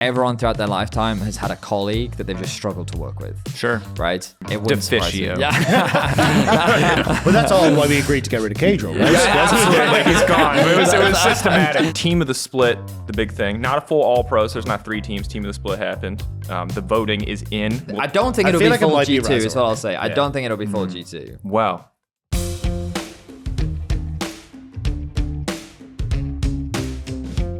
everyone throughout their lifetime has had a colleague that they've just struggled to work with. Sure. Right? It wouldn't surprise me. But that's all why we agreed to get rid of Cadro, right? Absolutely. He's gone. It was systematic. Team of the split, the big thing. Not a full all pro, so there's not 3 teams. Team of the split happened. The voting is in. I don't think it'll feel be like it full might be G2 is what I'll say. I don't think it'll be full G2. Wow.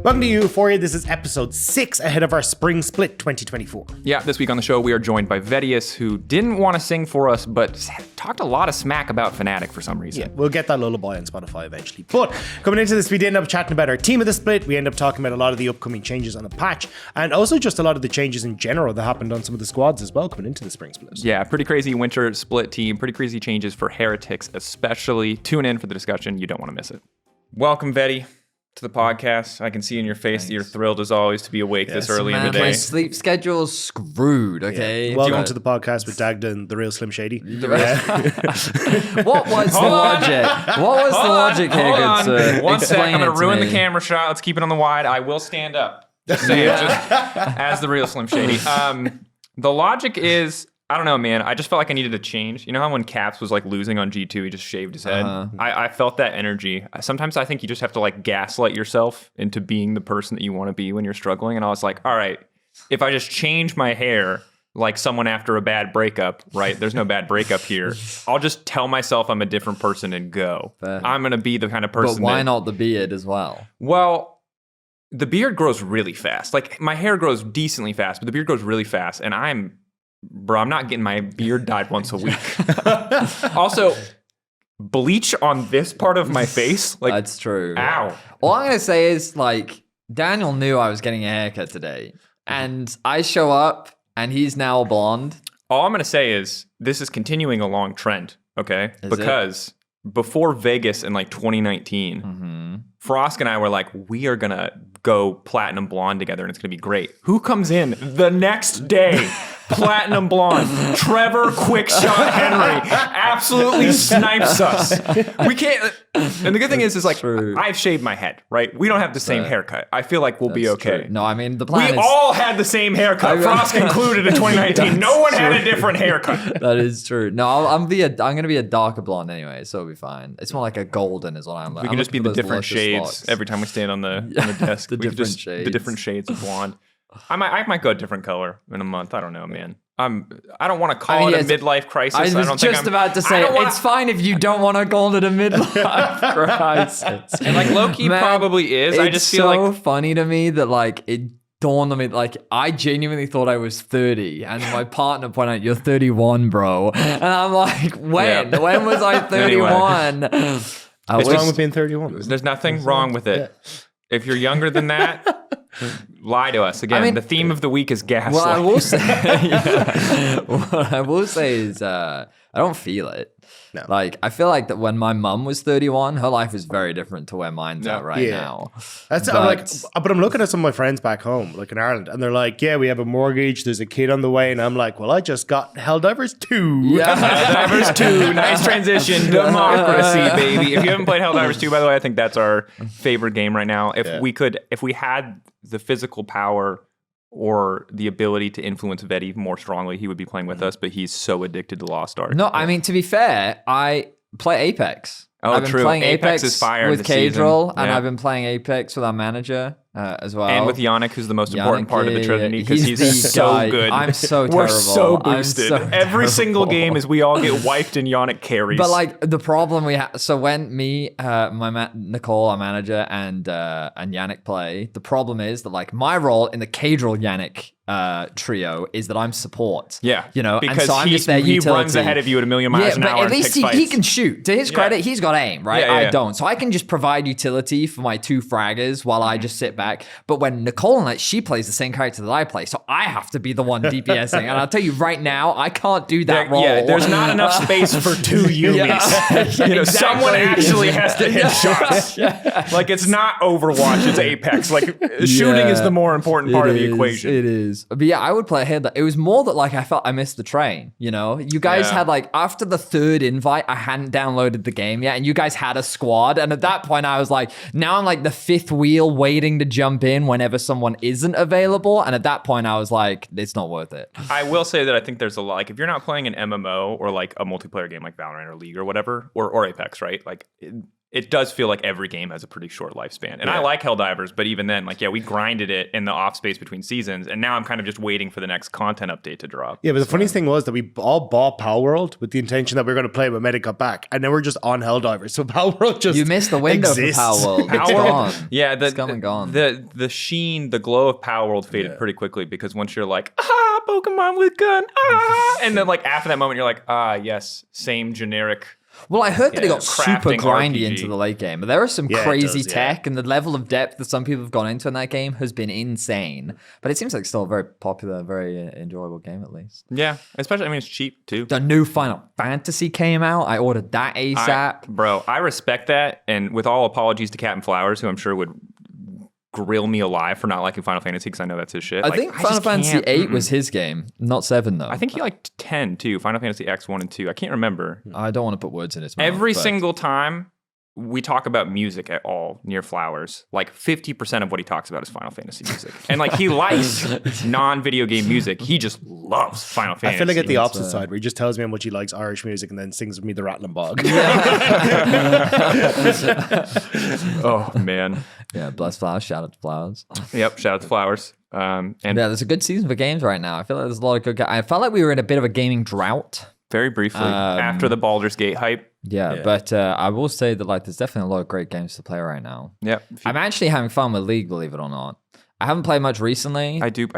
Welcome to EUphoria. This is episode 6 ahead of our Spring Split 2024. Yeah, this week on the show, we are joined by Vedius, who didn't want to sing for us, but talked a lot of smack about Fnatic for some reason. Yeah, we'll get that lullaby on Spotify eventually. But coming into this, we did end up chatting about our team of the split. We end up talking about a lot of the upcoming changes on the patch, and also just a lot of the changes in general that happened on some of the squads as well coming into the Spring Split. Yeah, pretty crazy winter split team, pretty crazy changes for Heretics, especially. Tune in for the discussion. You don't want to miss it. Welcome, Vedi, to the podcast. I can see in your face that you're thrilled as always to be awake this early in the day. My sleep schedule's screwed, okay? Yeah. Welcome to the podcast with Dagda and the real Slim Shady. What was the logic? What was the logic here, good sir? One sec, I'm going to ruin me. the camera shot. Let's keep it on the wide. I will stand up. Just saying, just as the real Slim Shady. The logic is, I don't know, man. I just felt like I needed a change. You know how when Caps was like losing on G2, he just shaved his head? I felt that energy. Sometimes I think you just have to like gaslight yourself into being the person that you want to be when you're struggling. And I was like, all right, if I just change my hair like someone after a bad breakup, right? There's no bad breakup here. I'll just tell myself I'm a different person and go. I'm going to be the kind of person But why not the beard as well? Well, the beard grows really fast. Like my hair grows decently fast, but the beard grows really fast. And I'm not getting my beard dyed once a week. Also, bleach on this part of my face. Like, that's true. Ow. All I'm going to say is, like, Daniel knew I was getting a haircut today. And I show up, and he's now blonde. All I'm going to say is, this is continuing a long trend, okay? Because before Vegas in, like, 2019, Frost and I were like, we are going to go platinum blonde together, and it's going to be great. Who comes in the next day? Platinum blonde. Trevor Quickshot Henry absolutely snipes us. We can't. And the good thing is like, true. I've shaved my head, right? We don't have the same haircut. I feel like we'll be okay. True. No, I mean, the plan we all had the same haircut. Frost included in 2019. No one had a different haircut. That is true. No, I'm going to be a darker blonde anyway, so it'll be fine. It's more like a golden is what I'm like. We can just be the different shades every time we stand on the desk. The different shades. The different shades of blonde. I might go a different color in a month. I don't know, man. I don't want to call it a midlife crisis. I was just about to say, it's fine if you don't want to call it a midlife crisis. And like low-key probably is. I just feel so funny to me that like it dawned on me, like I genuinely thought I was 30 and my partner pointed out, you're 31, bro. And I'm like, when? Yeah. When was I 31? Anyway. What's wrong with being 31? There's nothing wrong with it. Yeah. If you're younger than that, lie to us. Again, the theme of the week is gaslighting. What I will say is I don't feel it. No. Like, I feel like that when my mum was 31, her life is very different to where mine's at right now. But I'm looking at some of my friends back home, like in Ireland, and they're like, yeah, we have a mortgage, there's a kid on the way, and I'm like, well, I just got Helldivers 2. Yeah. Helldivers 2, nice transition, democracy, baby. If you haven't played Helldivers 2, by the way, I think that's our favorite game right now. If we had the physical power or the ability to influence Vedi more strongly, he would be playing with us, but he's so addicted to Lost Ark. No, I mean, to be fair, I play Apex. I've been playing Apex is fire with Cadril, and I've been playing Apex with our manager as well. And with Yannick, who's the most important part of the Trinity, because he's so good. I'm so terrible. We're so boosted. Every single game is we all get wiped and Yannick carries. But like the problem we have, so when me, Nicole, our manager, and Yannick play, the problem is that like my role in the Cadril Yannick trio is that I'm support. Yeah, you know, because and so I'm just their utility. He runs ahead of you at a million miles an hour. But at least he can shoot. To his credit, he's got aim, right? I don't. So I can just provide utility for my 2 fraggers while I just sit back. But when Nicole she plays the same character that I play, so I have to be the one DPSing. And I'll tell you right now, I can't do that role. Yeah, there's not enough space for 2 Yumis. You know, someone actually has to hit shots. Like it's not Overwatch, it's Apex. Like shooting is the more important part of the equation. It is. But yeah, I would play ahead. It was more that like I felt I missed the train, you know? You guys had like, after the 3rd invite, I hadn't downloaded the game yet, and you guys had a squad. And at that point I was like, now I'm like the 5th wheel waiting to jump in whenever someone isn't available. And at that point, I was like, it's not worth it. I will say that I think there's a lot, like if you're not playing an MMO or like a multiplayer game like Valorant or League or whatever, or Apex, right? Like it does feel like every game has a pretty short lifespan. And I like Helldivers, but even then, like, yeah, we grinded it in the off space between seasons. And now I'm kind of just waiting for the next content update to drop. Yeah, but the funniest thing was that we all bought Power World with the intention that we were going to play it when Medic got back. And then we're just on Helldivers. So Power World just You missed the window exists. for Power World. It's gone. Yeah, it's come and gone. The sheen, the glow of Power World faded pretty quickly because once you're like, Pokemon with gun, and then like after that moment, you're like, yes, same generic. Well, I heard that it got super crafting grindy RPG. into the late game. But there are some Yeah, it crazy does, yeah. tech, and the level of depth that some people have gone into in that game has been insane. But it seems like still a very popular, very enjoyable game at least. Yeah, especially, I mean, it's cheap too. The new Final Fantasy came out. I ordered that ASAP. Bro, I respect that. And with all apologies to Captain Flowers, who I'm sure would grill me alive for not liking Final Fantasy because I know that's his shit. I think Final just Fantasy can't- 8 was his game, not 7 though. I think he liked 10 too. Final Fantasy X 1 and 2. I can't remember. I don't want to put words in his mouth. Every but- single time we talk about music at all near Flowers, like 50% of what he talks about is Final Fantasy music. And like he likes non-video game music. He just loves Final Fantasy. I feel like at the opposite side where he just tells me how much he likes Irish music and then sings with me the Rattling Bog. Oh, man. Yeah, bless Flowers. Shout out to Flowers. Yep, shout out to Flowers. And Yeah, there's a good season for games right now. I feel like there's a lot of good. I felt like we were in a bit of a gaming drought. very briefly, after the Baldur's Gate hype. Yeah, but I will say that like there's definitely a lot of great games to play right now. Yep. I'm actually having fun with League, believe it or not. I haven't played much recently. I believe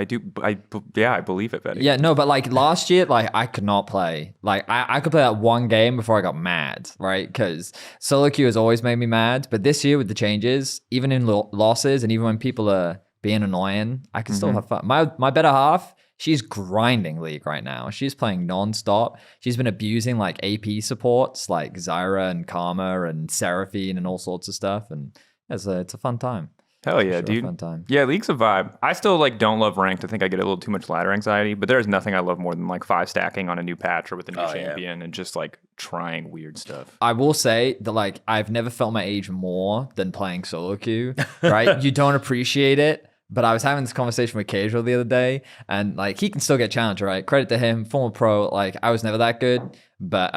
it, Betty. Yeah, no, but like last year, like I could not play. Like I could play that one game before I got mad, right? Because solo queue has always made me mad. But this year with the changes, even in losses and even when people are being annoying, I can still have fun. My better half, she's grinding League right now. She's playing nonstop. She's been abusing like AP supports like Zyra and Karma and Seraphine and all sorts of stuff. And it's a fun time. Hell yeah, Sure, dude. fun time. Yeah, League's a vibe. I still like don't love ranked. I think I get a little too much ladder anxiety, but there's nothing I love more than like 5 stacking on a new patch or with a new champion and just like trying weird stuff. I will say that like I've never felt my age more than playing solo queue, right? You don't appreciate it. But I was having this conversation with Casual the other day, and like he can still get challenged, right? Credit to him, former pro. Like I was never that good, but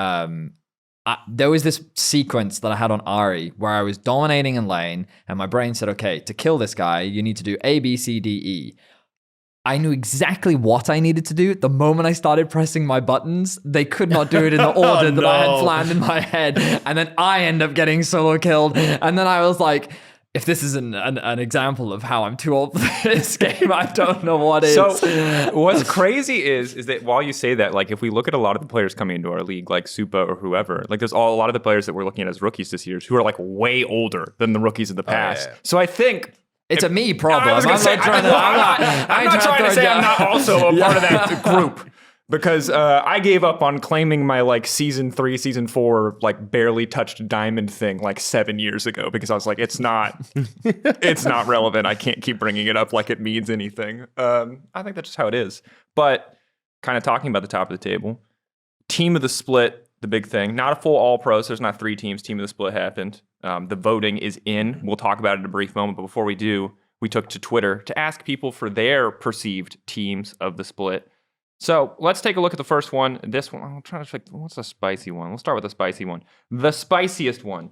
there was this sequence that I had on Ari where I was dominating in lane, and my brain said, "Okay, to kill this guy, you need to do A, B, C, D, E." I knew exactly what I needed to do. The moment I started pressing my buttons, they could not do it in the order that I had planned in my head, and then I end up getting solo killed, and then I was like, if this isn't an example of how I'm too old for this game, I don't know what is. So what's crazy is that while you say that, like if we look at a lot of the players coming into our league, like Supa or whoever, like there's a lot of the players that we're looking at as rookies this year who are like way older than the rookies of the past. So I think it's a me problem. I'm not trying to say I'm not also a part of that group. Because I gave up on claiming my like season 3, season 4, like barely touched diamond thing like 7 years ago because I was like, it's not relevant. I can't keep bringing it up like it means anything. I think that's just how it is. But kind of talking about the top of the table, team of the split, the big thing. Not a full all pro, so there's not 3 teams. Team of the split happened. The voting is in. We'll talk about it in a brief moment. But before we do, we took to Twitter to ask people for their perceived teams of the split. So let's take a look at the first one. This one, I'm trying to think, what's the spicy one? We'll start with the spicy one. The spiciest one.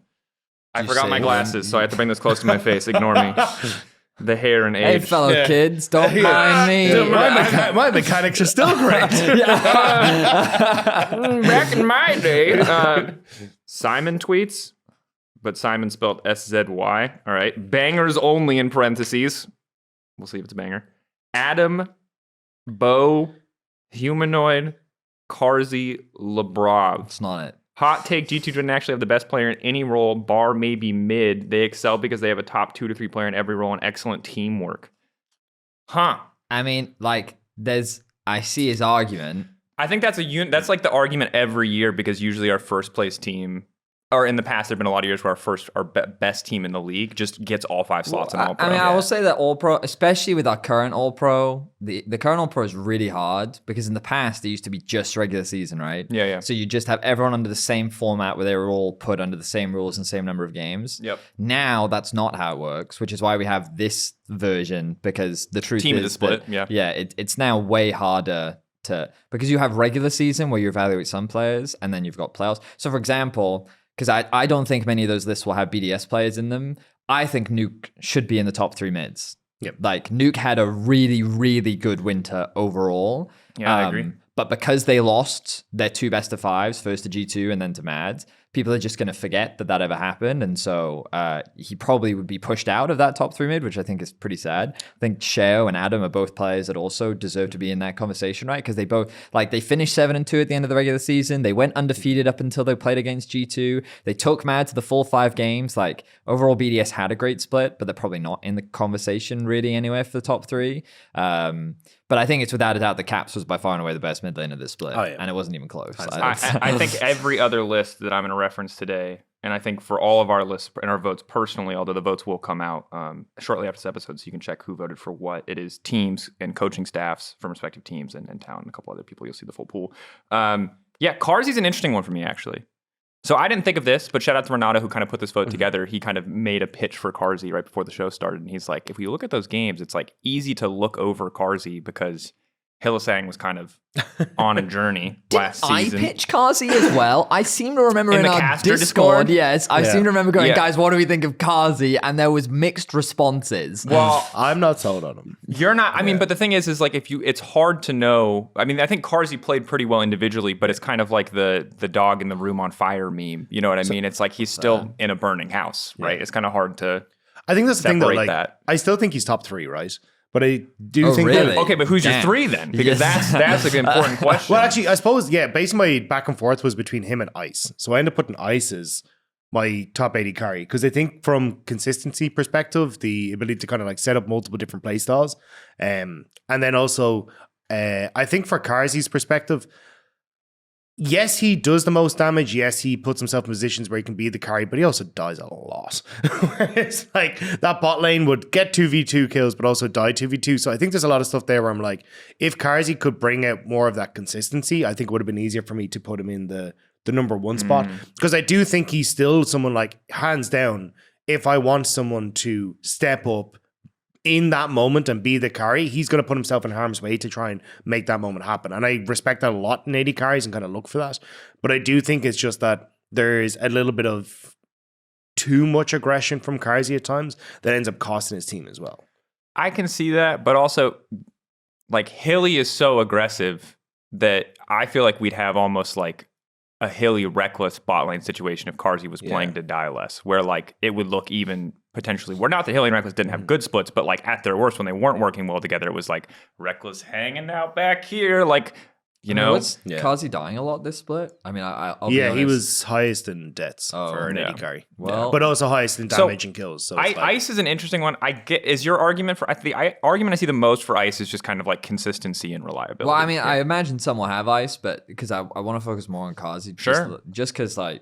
I forgot my glasses, so I have to bring this close to my face. Ignore me. The hair and age. Hey, fellow kids, don't mind me. Dude, my mechanics are still great. Back in my day, Simon tweets, but Simon spelled S-Z-Y. All right. Bangers only in parentheses. We'll see if it's a banger. Adam, Bo, Humanoid, Carzy, Lebrov. It's not it. Hot take, G2 didn't actually have the best player in any role, bar maybe mid. They excel because they have a top 2 to 3 player in every role and excellent teamwork. Huh. I mean, like, I see his argument. I think that's like the argument every year because usually our first place team, or in the past, there've been a lot of years where our best team in the league just gets all 5 slots in All Pro. I mean, I will say that All Pro, especially with our current All Pro, the current All Pro is really hard because in the past it used to be just regular season, right? Yeah. So you just have everyone under the same format where they were all put under the same rules and same number of games. Yep. Now that's not how it works, which is why we have this version, because the truth Team is of the split. it's now way harder because you have regular season where you evaluate some players and then you've got playoffs. So for example, because I don't think many of those lists will have BDS players in them, I think Nuke should be in the top 3 mids. Yep. Like Nuke had a really, really good winter overall. Yeah, I agree. But because they lost their 2 best of 5s, first to G2 and then to Mads, people are just going to forget that ever happened. And so he probably would be pushed out of that top 3 mid, which I think is pretty sad. I think Sheo and Adam are both players that also deserve to be in that conversation, right? Because they both, they finished 7-2 at the end of the regular season. They went undefeated up until they played against G2. They took Mad to the full 5 games. Overall, BDS had a great split, but they're probably not in the conversation really anywhere for the top 3. But I think it's without a doubt that Caps was by far and away the best mid lane of this split. Oh, yeah. And it wasn't even close. I think every other list that I'm going to reference today, and I think for all of our lists and our votes personally, although the votes will come out shortly after this episode, so you can check who voted for what. It is teams and coaching staffs from respective teams and Town and a couple other people. You'll see the full pool. Carsey's an interesting one for me, actually. So I didn't think of this, but shout out to Renato who kind of put this vote together. He kind of made a pitch for Carsey right before the show started. And he's like, if we look at those games, it's easy to look over Carsey because Hylissang was kind of on a journey last season. I pitch Carsey as well. I seem to remember in the our caster Discord, yes, I seem to remember going, Yeah. guys, what do we think of Carsey? And there was mixed responses. Well, I'm not sold on him. you're not. I mean, but the thing is if you, it's hard to know. I mean, I think Carsey played pretty well individually, but it's kind of like the dog in the room on fire meme. You know what I mean? It's he's still in a burning house, right? It's kind of hard to. I think that's the thing though. separate that. I still think he's top 3, right? But I do think really? that. Okay, but who's your 3 then? Because that's an important question. Well, actually, I suppose, basically my back and forth was between him and Ice. So I ended up putting Ice as my top 80 carry because I think from consistency perspective, the ability to kind of set up multiple different play styles. And then also, I think for Carsey's perspective, yes, he does the most damage. Yes, he puts himself in positions where he can be the carry, but he also dies a lot. It's that bot lane would get 2v2 kills, but also die 2v2. So I think there's a lot of stuff there where I'm like, if Carsey could bring out more of that consistency, I think it would have been easier for me to put him in the number 1 spot. Because I do think he's still someone hands down, if I want someone to step up in that moment and be the carry, he's going to put himself in harm's way to try and make that moment happen. And I respect that a lot in 80 carries and kind of look for that. But I do think it's just that there's a little bit of too much aggression from Carsey at times that ends up costing his team as well. I can see that, but also Hilly is so aggressive that I feel like we'd have almost a Hilly reckless bot lane situation if Carsey was playing to die less, where it would look even potentially, where not that Hilly and Reckless didn't have good splits, but at their worst when they weren't working well together, it was Reckless hanging out back here, Was Carsey dying a lot this split? I mean, I'll be honest. He was highest in deaths for an 80 carry. Well, but also highest in damage and kills. So Ice is an interesting one. Is your argument for the argument I see the most for Ice is just kind of consistency and reliability. Well, I mean, I imagine some will have Ice, but because I want to focus more on Carsey. Sure. Just because, I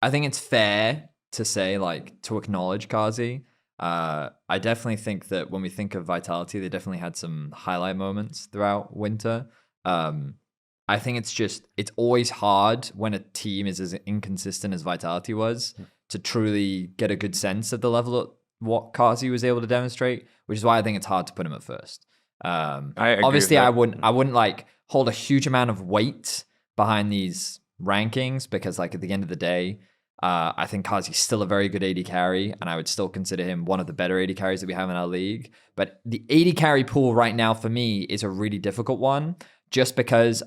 think it's fair to say, to acknowledge Carsey. I definitely think that when we think of Vitality, they definitely had some highlight moments throughout winter. I think it's always hard when a team is as inconsistent as Vitality was to truly get a good sense of the level of what Carsey was able to demonstrate, which is why I think it's hard to put him at first. I agree obviously, with that. I wouldn't hold a huge amount of weight behind these rankings because at the end of the day, I think Carsey's still a very good 80 carry, and I would still consider him one of the better 80 carries that we have in our league. But the 80 carry pool right now for me is a really difficult one, just because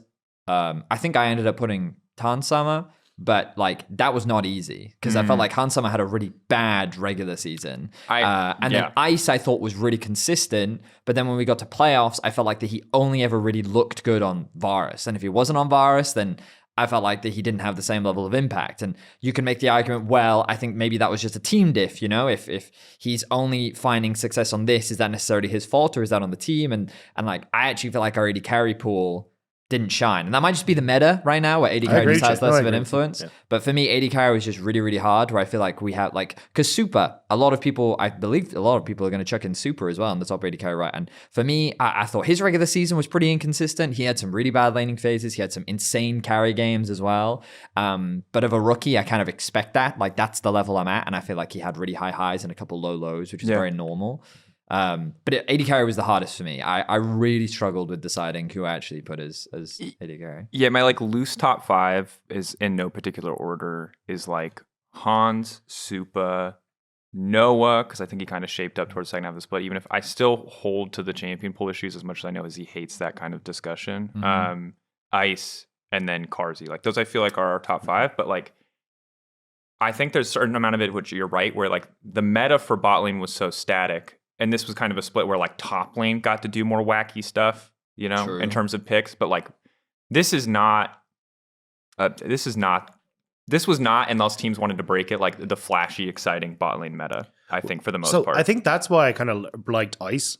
I think I ended up putting Tansama, but that was not easy because I felt like Hansama had a really bad regular season. Then Ice I thought was really consistent, but then when we got to playoffs, I felt like that he only ever really looked good on Varus. And if he wasn't on Varus, then I felt like that he didn't have the same level of impact. And you can make the argument, well, I think maybe that was just a team diff, if he's only finding success on this, is that necessarily his fault or is that on the team? And I actually feel like our AD carry pool didn't shine. And that might just be the meta right now where AD carry just has less of an influence. Yeah. But for me, AD carry was just really, really hard, where I feel like we have because super, I believe a lot of people are going to chuck in super as well on the top AD carry, right? And for me, I thought his regular season was pretty inconsistent. He had some really bad laning phases. He had some insane carry games as well. But of a rookie, I kind of expect that. Like, that's the level I'm at. And I feel like he had really high highs and a couple low lows, which is very normal. But AD carry was the hardest for me. I really struggled with deciding who I actually put as AD carry. Yeah, my like loose top 5 is in no particular order. Is like Hans, Supa, Noah, because I think he kind of shaped up towards the second half of the split. Even if I still hold to the champion pool issues as much as I know as he hates that kind of discussion. Ice, and then Carzzy. Like those I feel like are our top 5, but like I think there's a certain amount of it, which you're right, where like the meta for bot lane was so static. And this was kind of a split where like top lane got to do more wacky stuff, you know, True. In terms of picks. But like, this was not, unless teams wanted to break it, like the flashy, exciting bot lane meta, I think, for the most part. I think that's why I kind of liked Ice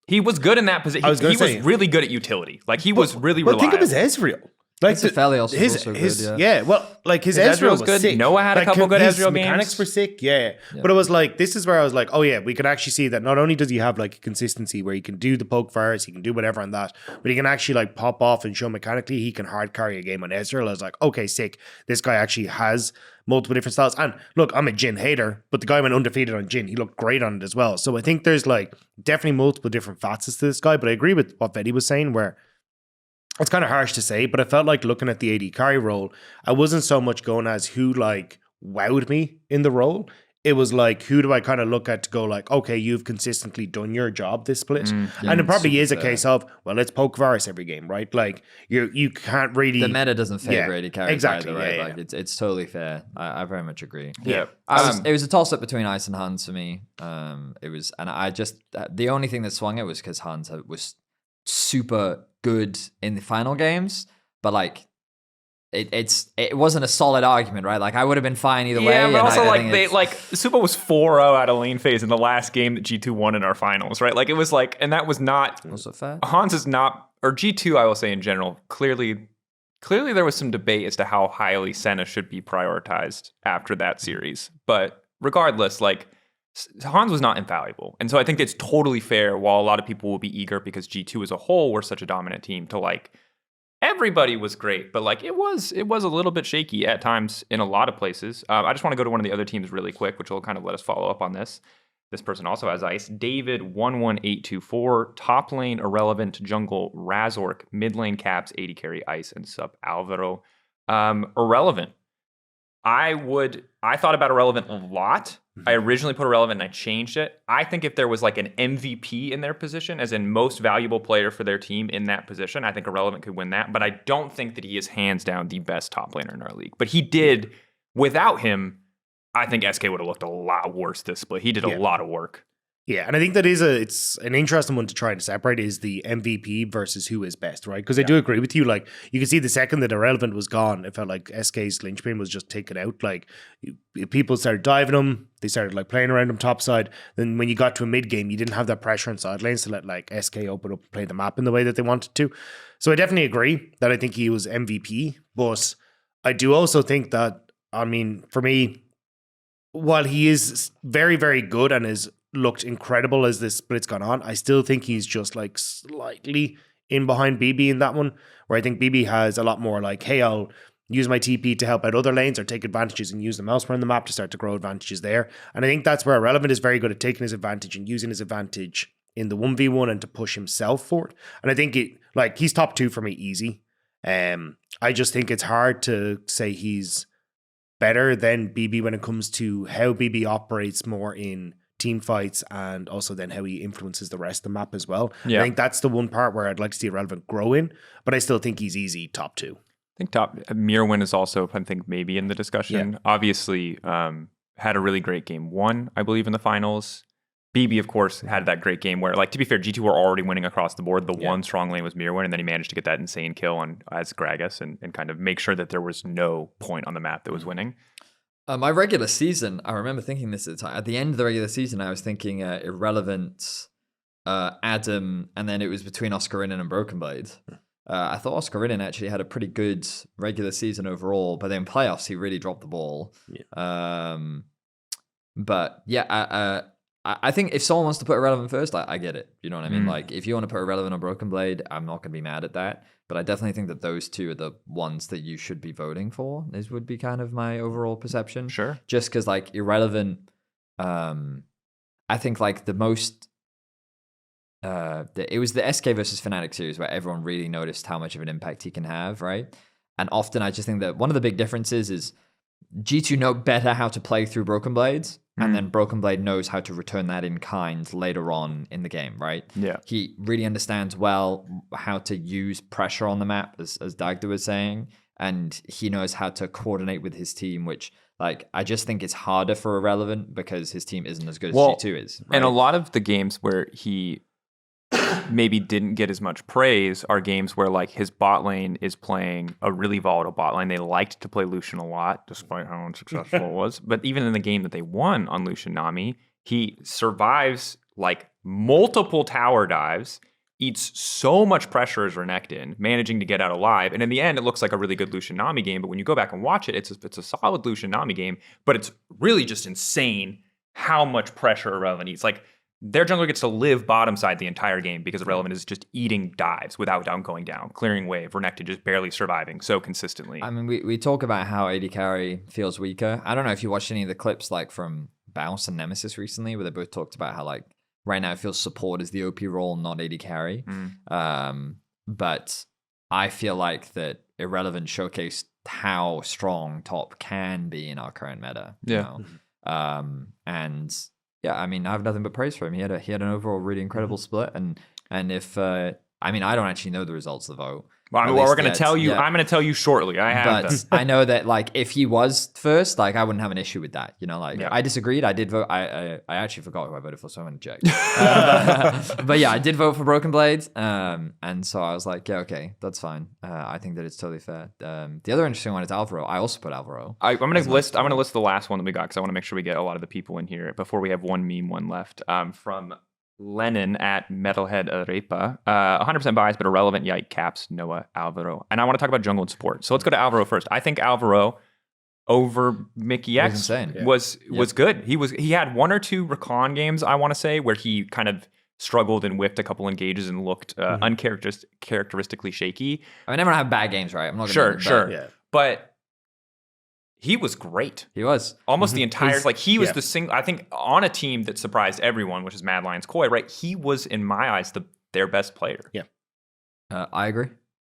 he was good in that position. He was really good at utility. Like he was really reliable. Think of his Ezreal. Like Felios was also good, yeah. Well, like his Ezreal was good. Sick. Noah had a couple good Ezreal games. Mechanics were sick, yeah. But it was like, this is where I was like, oh yeah, we can actually see that not only does he have like a consistency where he can do the poke virus, he can do whatever on that, but he can actually like pop off and show mechanically he can hard carry a game on Ezreal. I was like, okay, sick. This guy actually has multiple different styles. And look, I'm a Jhin hater, but the guy went undefeated on Jhin. He looked great on it as well. So I think there's like definitely multiple different facets to this guy, but I agree with what Vedi was saying where it's kind of harsh to say, but I felt like looking at the AD carry role, I wasn't so much going as who like wowed me in the role. It was like, who do I kind of look at to go like, okay, you've consistently done your job this split. And it probably is a case of, well, let's poke Varus every game, right? Like you can't really... The meta doesn't favor AD carries exactly, either, right? Yeah, like it's totally fair. I very much agree. Yeah. It was a toss-up between Ice and Hans for me. It was, and I just, the only thing that swung it was because Hans was super good in the final games, but like it wasn't a solid argument, right? Like I would have been fine either way. Yeah, but also Supa was 4-0 out of lane phase in the last game that G2 won in our finals, right? Like it was like, and that was not also fair. Hans is not, or G2 I will say in general, clearly there was some debate as to how highly Senna should be prioritized after that series. But regardless, like Hans was not infallible. And so I think it's totally fair, while a lot of people will be eager because G2 as a whole were such a dominant team, to like, everybody was great, but like it was a little bit shaky at times in a lot of places. I just want to go to one of the other teams really quick, which will kind of let us follow up on this. This person also has Ice. David 11824, top lane Irrelevant, jungle Razork, mid lane Caps, AD carry Ice, and sub Alvaro. Irrelevant. I thought about Irrelevant a lot. I originally put Irrelevant and I changed it. I think if there was like an MVP in their position, as in most valuable player for their team in that position, I think Irrelevant could win that. But I don't think that he is hands down the best top laner in our league. But he did, without him, I think SK would have looked a lot worse this split. He did a lot of work. Yeah, and I think that it's an interesting one to try to separate, is the MVP versus who is best, right? Because I do agree with you. Like, you can see the second that Irrelevant was gone, it felt like SK's linchpin was just taken out. Like, people started diving him, they started like playing around him topside. Then when you got to a mid game, you didn't have that pressure on side lanes to let like SK open up and play the map in the way that they wanted to. So I definitely agree that I think he was MVP, but I do also think that, I mean, for me, while he is very, very good and is looked incredible as this split's gone on, I still think he's just like slightly in behind BB in that one, where I think BB has a lot more like, hey, I'll use my TP to help out other lanes or take advantages and use them elsewhere in the map to start to grow advantages there. And I think that's where Irrelevant is very good at taking his advantage and using his advantage in the 1v1 and to push himself forward. And I think he's top 2 for me easy. I just think it's hard to say he's better than BB when it comes to how BB operates more in team fights and also then how he influences the rest of the map as well. Yeah. I think that's the one part where I'd like to see Irrelevant grow in, but I still think he's easy top 2. I think Mirwin is also, I think, maybe in the discussion. Yeah. Obviously, had a really great game 1, I believe, in the finals. BB, of course, had that great game where, like, to be fair, G2 were already winning across the board. The one strong lane was Mirwin, and then he managed to get that insane kill as Gragas and kind of make sure that there was no point on the map that was winning. My regular season, I remember thinking this at the time. At the end of the regular season, I was thinking Irrelevant, Adam, and then it was between Oscarina and Broken Blade. I thought Oscar Ridden actually had a pretty good regular season overall, but then playoffs he really dropped the ball. Yeah. But yeah, I think if someone wants to put Irrelevant first, I get it. You know what I mean? Like if you want to put Irrelevant on Broken Blade, I'm not going to be mad at that. But I definitely think that those two are the ones that you should be voting for. This would be kind of my overall perception. Sure. Just because like Irrelevant, I think like the most. It was the SK versus Fnatic series where everyone really noticed how much of an impact he can have, right? And often I just think that one of the big differences is G2 know better how to play through Broken Blades, and then Broken Blade knows how to return that in kind later on in the game, right? Yeah. He really understands well how to use pressure on the map, as Dagda was saying, and he knows how to coordinate with his team, which like I just think it's harder for Irrelevant because his team isn't as good as G2 is. Right? And a lot of the games where he maybe didn't get as much praise are games where like his bot lane is playing a really volatile bot lane. They liked to play Lucian a lot, despite how unsuccessful it was. But even in the game that they won on Lucian Nami, he survives like multiple tower dives, eats so much pressure as Renekton, managing to get out alive. And in the end, it looks like a really good Lucian Nami game. But when you go back and watch it, it's a solid Lucian Nami game. But it's really just insane how much pressure Irrelevant eats. Like, their jungler gets to live bottom side the entire game because Irrelevant is just eating dives without going down, clearing wave, Renekton just barely surviving so consistently. I mean, we talk about how AD carry feels weaker. I don't know if you watched any of the clips like from Bounce and Nemesis recently where they both talked about how like right now it feels support is the OP role, not AD carry. But I feel like that Irrelevant showcased how strong top can be in our current meta. Yeah. You know? And yeah, I mean, I have nothing but praise for him. He had an overall really incredible split, and if I mean, I don't actually know the results of the vote. Well, we're going to tell you. Yeah. I'm going to tell you shortly. I have, but I know that like if he was first, like I wouldn't have an issue with that. You know, like I disagreed. I did vote. I actually forgot who I voted for, so I'm going to check. But yeah, I did vote for Broken Blades, and so I was like, yeah, okay, that's fine. I think that it's totally fair. The other interesting one is Alvaro. I also put Alvaro. I'm going to list the last one that we got because I want to make sure we get a lot of the people in here before we have one left from Lennon at Metalhead Arepa. 100% biased, but irrelevant. Yike, Caps, Noah, Alvaro. And I want to talk about jungle and support. So let's go to Alvaro first. I think Alvaro over Mickey X was good. He had one or two Recon games, I want to say, where he kind of struggled and whiffed a couple engages and looked uncharacteristically shaky. I mean, everyone have bad games, right? I'm not gonna sure. Yeah. But he was great. He was. Almost the entire, he was the single, I think, on a team that surprised everyone, which is Mad Lions Koi, right? He was, in my eyes, their best player. Yeah. I agree.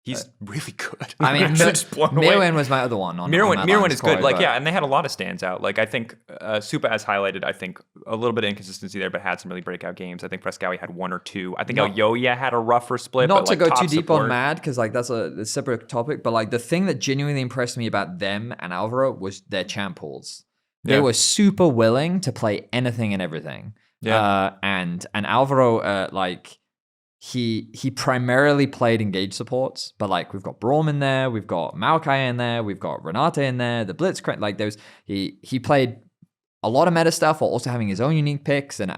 He's really good. I mean, Mirwin was my other one. Mirwin is good. And they had a lot of stands out. Like, I think Supa has highlighted, I think, a little bit of inconsistency there, but had some really breakout games. I think Frescowi had one or two. I think Elyoya had a rougher split. Not to go too deep on Mad, because like that's a separate topic, but like the thing that genuinely impressed me about them and Alvaro was their champ pools. They were super willing to play anything and everything. Yeah. And Alvaro, He primarily played engage supports, but like we've got Braum in there, we've got Maokai in there, we've got Renate in there, the Blitzcrank, like those. He played a lot of meta stuff while also having his own unique picks and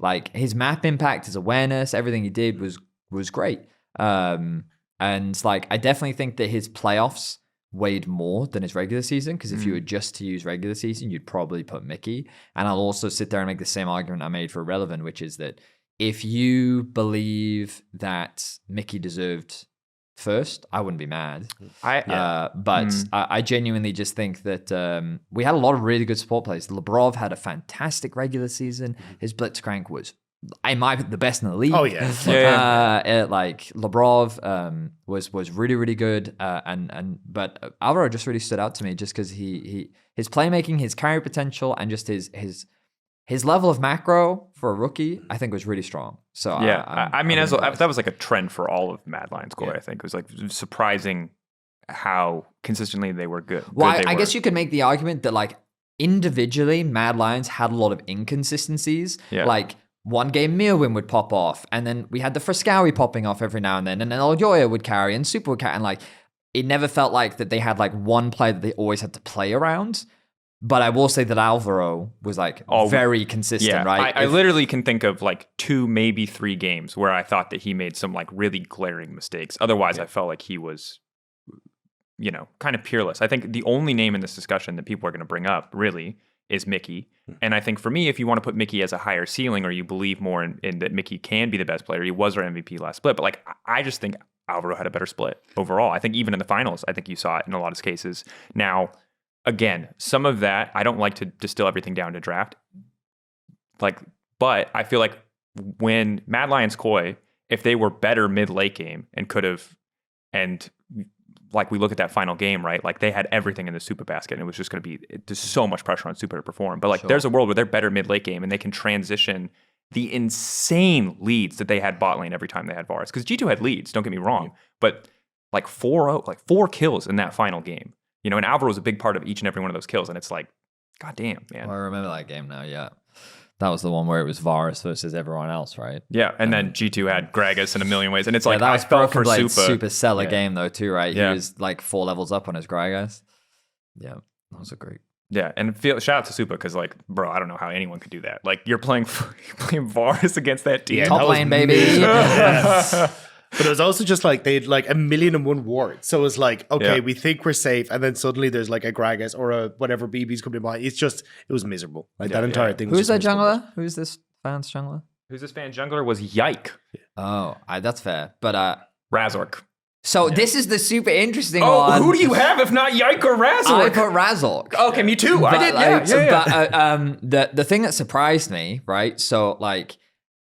like his map impact, his awareness, everything he did was great. And like I definitely think that his playoffs weighed more than his regular season, because if you were just to use regular season, you'd probably put Mickey. And I'll also sit there and make the same argument I made for Irrelevant, which is that if you believe that Mickey deserved first, I wouldn't be mad. I genuinely just think that we had a lot of really good support players. Labrov had a fantastic regular season. His Blitzcrank was, the best in the league. Oh yeah, like Labrov was really really good. But Alvaro just really stood out to me just because his playmaking, his carry potential, and just his level of macro for a rookie, I think, was really strong. So that was like a trend for all of Mad Lions Koi. I think it was like surprising how consistently they were good. Well, I guess you could make the argument that like individually, Mad Lions had a lot of inconsistencies. Yeah. Like one game Mirwin would pop off, and then we had the Frescowi popping off every now and then Elyoya would carry, and Super would carry, and like it never felt like that they had like one player that they always had to play around. But I will say that Alvaro was like very consistent, right? I literally can think of like 2, maybe 3 games where I thought that he made some like really glaring mistakes. Otherwise, I felt like he was, kind of peerless. I think the only name in this discussion that people are going to bring up really is Mickey. And I think for me, if you want to put Mickey as a higher ceiling, or you believe more in that Mickey can be the best player, he was our MVP last split. But like, I just think Alvaro had a better split overall. I think even in the finals, I think you saw it in a lot of cases. Now, again, some of that, I don't like to distill everything down to draft. But I feel like when Mad Lions Koi, if they were better mid-late game and could have, and like we look at that final game, right? Like they had everything in the Super basket, and it was just going to be, there's so much pressure on Super to perform. But like there's a world where they're better mid-late game and they can transition the insane leads that they had bot lane every time they had Varus. Because G2 had leads, don't get me wrong, but like 4 kills in that final game. And Alvaro was a big part of each and every one of those kills. And it's like, goddamn, man. Well, I remember that game now, yeah. That was the one where it was Varus versus everyone else, right? Yeah, and then G2 had Gragas in a million ways. And it's like, that was I felt for super stellar game, though, too, right? He was like 4 levels up on his Gragas. Yeah, that was a great. Yeah, and shout out to Supa, because like, bro, I don't know how anyone could do that. Like, you're playing Varus against that team. Yeah, top lane, baby. But it was also just like they had like 1,000,001 wards. So it was like, okay, we think we're safe, and then suddenly there's like a Gragas or a whatever BB's coming by. It was miserable. Like that entire thing. Who's that jungler? Who's this fan's jungler? Who's this fan jungler was Yike. Oh, that's fair. But Razork. So this is the super interesting one. Who do you have if not Yike or Razork? I put Razork. Okay, me too. But I did. But the thing that surprised me, right? So like,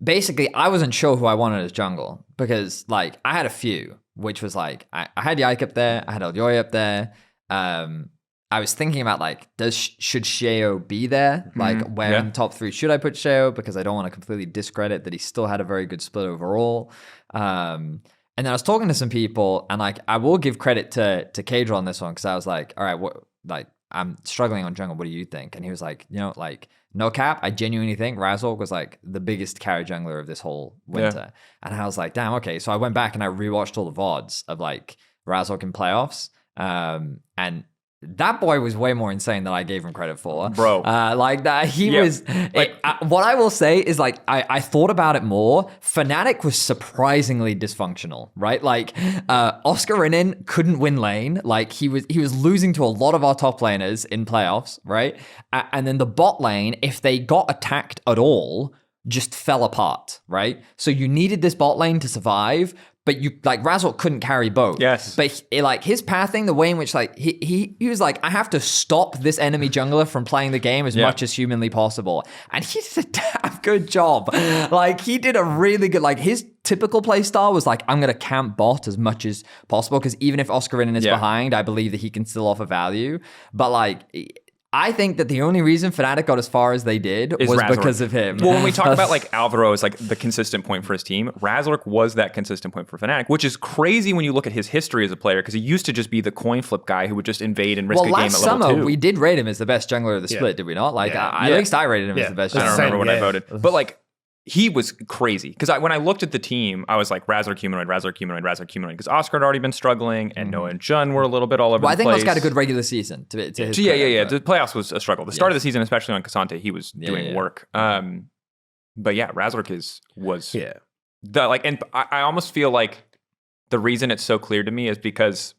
basically, I wasn't sure who I wanted as jungle because like I had a few, which was like I had Yike up there, I had Eljoy up there. I was thinking about like, should Sheo be there? Like where in the top 3 should I put Sheo? Because I don't want to completely discredit that he still had a very good split overall. And then I was talking to some people, and like I will give credit to Kadra on this one because I was like, all right, what like I'm struggling on jungle. What do you think? And he was like, like no cap, I genuinely think Razork was like the biggest carry jungler of this whole winter. And I was like, damn, okay. So I went back and I rewatched all the VODs of like Razork in playoffs. And that boy was way more insane than I gave him credit for. Bro. Like that, he was... what I will say is like, I thought about it more. Fnatic was surprisingly dysfunctional, right? Like, Oscar Renin couldn't win lane. Like, he was losing to a lot of our top laners in playoffs, right? And then the bot lane, if they got attacked at all, just fell apart, right? So you needed this bot lane to survive, but you like Razork couldn't carry both. Yes. But like his pathing, the way in which like he was like, I have to stop this enemy jungler from playing the game as much as humanly possible. And he did a damn good job. Like he did a really good, like his typical play style was like, I'm going to camp bot as much as possible. Because even if Oscar Renin is behind, I believe that he can still offer value. But like, I think that the only reason Fnatic got as far as they did was Razork. Because of him. Well, when we talk about like Alvaro as like the consistent point for his team, Razork was that consistent point for Fnatic, which is crazy when you look at his history as a player, because he used to just be the coin flip guy who would just invade and risk a game at level 2. Last summer, we did rate him as the best jungler of the split, did we not? Like, at least I rated him as the best jungler. I don't remember when I voted. But like, he was crazy. Because when I looked at the team, I was like, Razork humanoid, Razork humanoid, Razork humanoid. Because Oscar had already been struggling, and Noah and Jun were a little bit all over the place. I think Oscar had a good regular season. To his credit, The playoffs was a struggle. The start of the season, especially on Cassante, he was doing work. But yeah, Razork was the like, and I almost feel like the reason it's so clear to me is because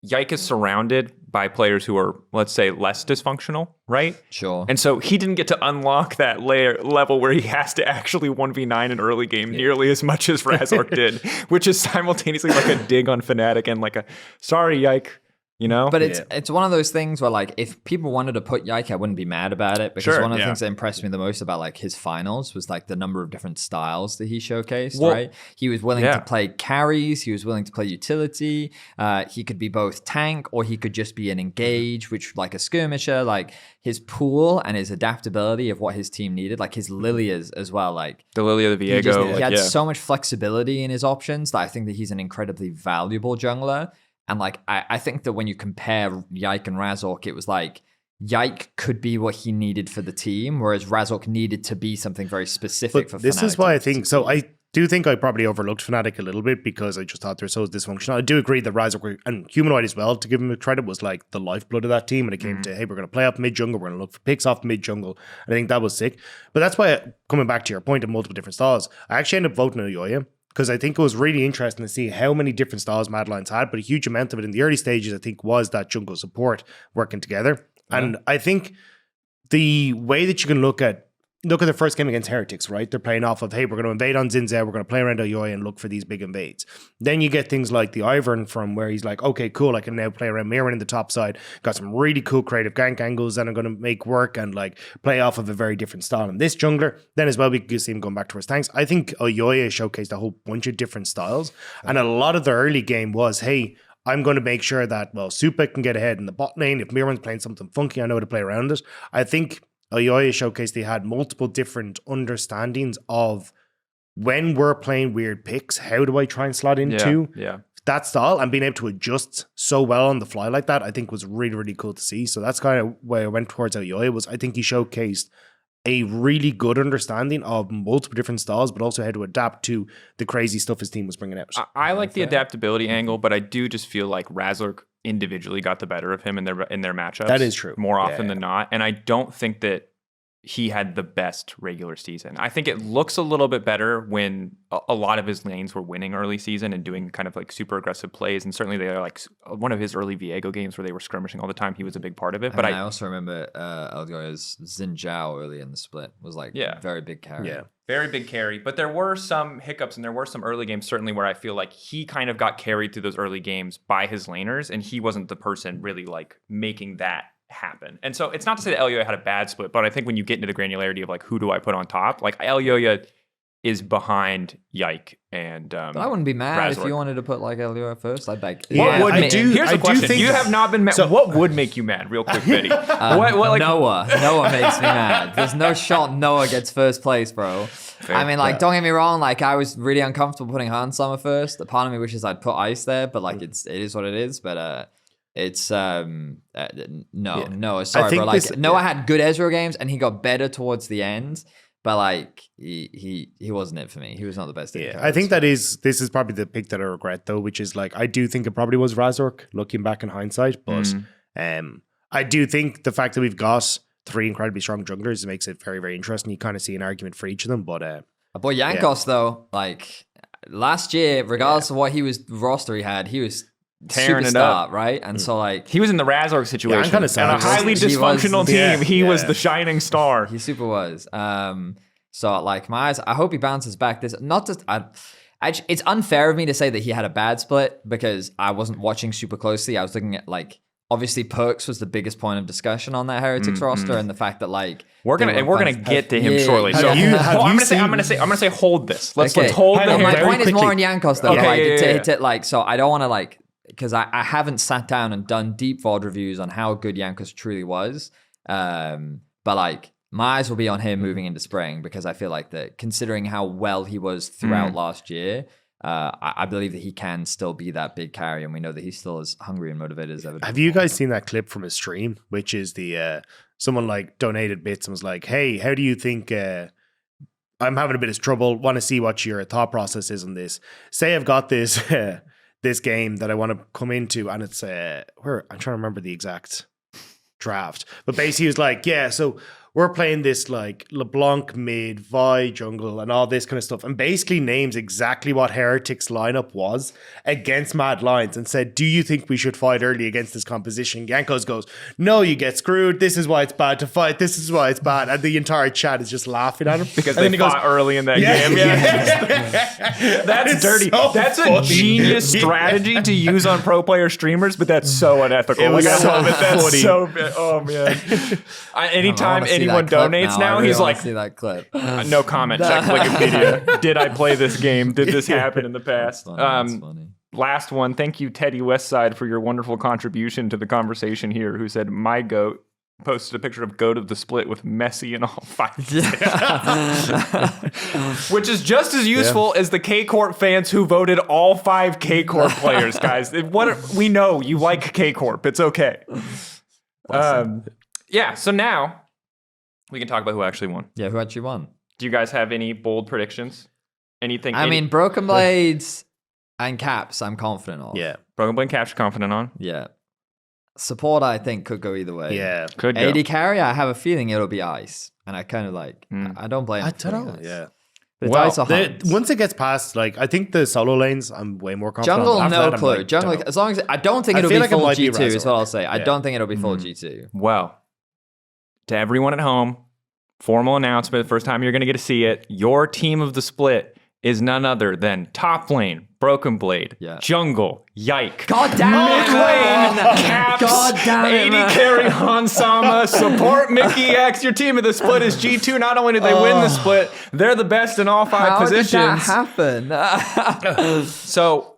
Yike is surrounded by players who are, let's say, less dysfunctional, right? Sure. And so he didn't get to unlock that level where he has to actually 1v9 an early game nearly as much as Razork did, which is simultaneously like a dig on Fnatic and like a, sorry, Yike. But it's one of those things where like if people wanted to put Yike, I wouldn't be mad about it, because one of the things that impressed me the most about like his finals was like the number of different styles that he showcased, right? He was willing to play carries, he was willing to play utility, he could be both tank or he could just be an engage, which like a skirmisher. Like his pool and his adaptability of what his team needed, like his Lilias as well, like the Lilia, the Viego. He had so much flexibility in his options that I think that he's an incredibly valuable jungler. And like, I think that when you compare Yike and Razork, it was like Yike could be what he needed for the team, whereas Razork needed to be something very specific for Fnatic. This is why I think, so I do think I probably overlooked Fnatic a little bit because I just thought they're so dysfunctional. I do agree that Razork and Humanoid as well, to give them credit, was like the lifeblood of that team. And it came to, hey, we're going to play off mid jungle. We're going to look for picks off mid jungle. I think that was sick. But that's why, coming back to your point of multiple different styles, I actually ended up voting EUphoria because I think it was really interesting to see how many different styles Mad Lions had. But a huge amount of it in the early stages, I think, was that jungle support working together. And I think the way that you can look at their first game against Heretics, right? They're playing off of, hey, we're going to invade on Zinzao, we're going to play around EUphoria and look for these big invades. Then you get things like the Ivern from where he's like, okay, cool, I can now play around Mirren in the top side. Got some really cool creative gank angles that I'm going to make work and like play off of a very different style. And this jungler, then as well, we can see him going back to his tanks. I think EUphoria showcased a whole bunch of different styles. And a lot of the early game was, hey, I'm going to make sure that, well, Supa can get ahead in the bot lane. If Mirren's playing something funky, I know how to play around it. I think EUphoria showcased they had multiple different understandings of when we're playing weird picks, how do I try and slot into that style, and being able to adjust so well on the fly like that, I think was really, really cool to see. So that's kind of where I went towards EUphoria, was I think he showcased a really good understanding of multiple different styles, but also how to adapt to the crazy stuff his team was bringing out. I like the adaptability angle, but I do just feel like Razork individually got the better of him in their matchups. That is true. More often than not. And I don't think that he had the best regular season. I think it looks a little bit better when a lot of his lanes were winning early season and doing kind of like super aggressive plays. And certainly they are like one of his early Viego games where they were skirmishing all the time. He was a big part of it. But I also remember Elga's Zinzao early in the split was like very big carry. Yeah. Very big carry. But there were some hiccups and there were some early games certainly where I feel like he kind of got carried through those early games by his laners and he wasn't the person really like making that happen. And so it's not to say that EUphoria had a bad split, but I think when you get into the granularity of like who do I put on top, like EUphoria is behind Yike and but I wouldn't be mad Razork. if you wanted to put like EUphoria first. I'd like Here's the question. You have not been mad. So, what would make you mad? Real quick, Betty. What like Noah makes me mad. There's no shot Noah gets first place, bro. Fair. I mean, like, don't get me wrong. Like, I was really uncomfortable putting Hans Summer first. The part of me wishes I'd put Ice there, but like, it is what it is. But it's Noah. Sorry, bro. Like, Noah had good Ezreal games, and he got better towards the end. But like, he wasn't it for me. He was not the best. I think this is probably the pick that I regret though, which is like I do think it probably was Razork looking back in hindsight, but I do think the fact that we've got 3 incredibly strong junglers makes it very, very interesting. You kind of see an argument for each of them, but boy Jankos though, like last year, regardless of what roster he had, he was tearing superstar, it up, right? And so like he was in the Razork situation, kind of and a highly dysfunctional team. He was the shining star. He super was. So like my eyes, I hope he bounces back. This not just it's unfair of me to say that he had a bad split because I wasn't watching super closely. I was looking at like obviously Perks was the biggest point of discussion on that Heretics roster, and the fact that like we're gonna get to him shortly. So I'm gonna say hold this. Let's hold him. My point quickly. is more on Jankos though. Okay, like so I don't want to like. Because I haven't sat down and done deep VOD reviews on how good Jankos truly was. But like my eyes will be on him moving into spring because I feel like that considering how well he was throughout last year, I believe that he can still be that big carry, and we know that he's still as hungry and motivated as ever. Have you guys seen that clip from his stream, which is the someone like donated bits and was like, hey, how do you think I'm having a bit of trouble, want to see what your thought process is on this. Say I've got this this game that I want to come into, and it's where I'm trying to remember the exact draft, but basically he was like, yeah, so we're playing this like LeBlanc mid, Vi jungle, and all this kind of stuff, and basically names exactly what Heretics lineup was against Mad Lions and said, do you think we should fight early against this composition? Jankos goes, no, you get screwed. This is why it's bad to fight. This is why it's bad. And the entire chat is just laughing at him. Because they fought early in that game. Yeah. That's dirty. So that's funny. A genius strategy to use on pro player streamers, but that's so unethical. It was like, so I love it. That's funny. so oh man. Anytime anyone donates now, he's like, see that clip. No comment. Check Wikipedia. Did I play this game? Did this happen in the past? That's funny. Last one. Thank you, Teddy Westside, for your wonderful contribution to the conversation here. Who said my goat posted a picture of goat of the split with Messi and all 5, which is just as useful as the K Corp fans who voted all 5 K Corp players. Guys, we know you like K Corp. It's okay. Yeah. So now. We can talk about who actually won. Yeah, who actually won? Do you guys have any bold predictions? Anything? I mean, Broken Blades and Caps, I'm confident of. Yeah. Broken Blade Caps, confident on. Yeah. Support, I think, could go either way. Yeah. Could go. AD carry, I have a feeling it'll be Ice. And I kind of like, I don't blame I him for don't know. putting Ice. Yeah. But it's Ice or Hans. Once it gets past, like, I think the solo lanes, I'm way more confident. Jungle, After no that, I'm clue. like, Jungle, don't know. as long as I don't think I it'll feel be like it full might be G2 is what Razork. I'll say. I Yeah. don't think it'll be full G2. Well, to everyone at home, formal announcement, the first time you're going to get to see it, your team of the split is none other than top lane, Broken Blade, jungle, Yike. God damn it, mid lane, Caps, God damn it, man. AD carry Hansama, support Mickey X. Your team of the split is G2. Not only did they win the split, they're the best in all 5 positions. How did that happen? So,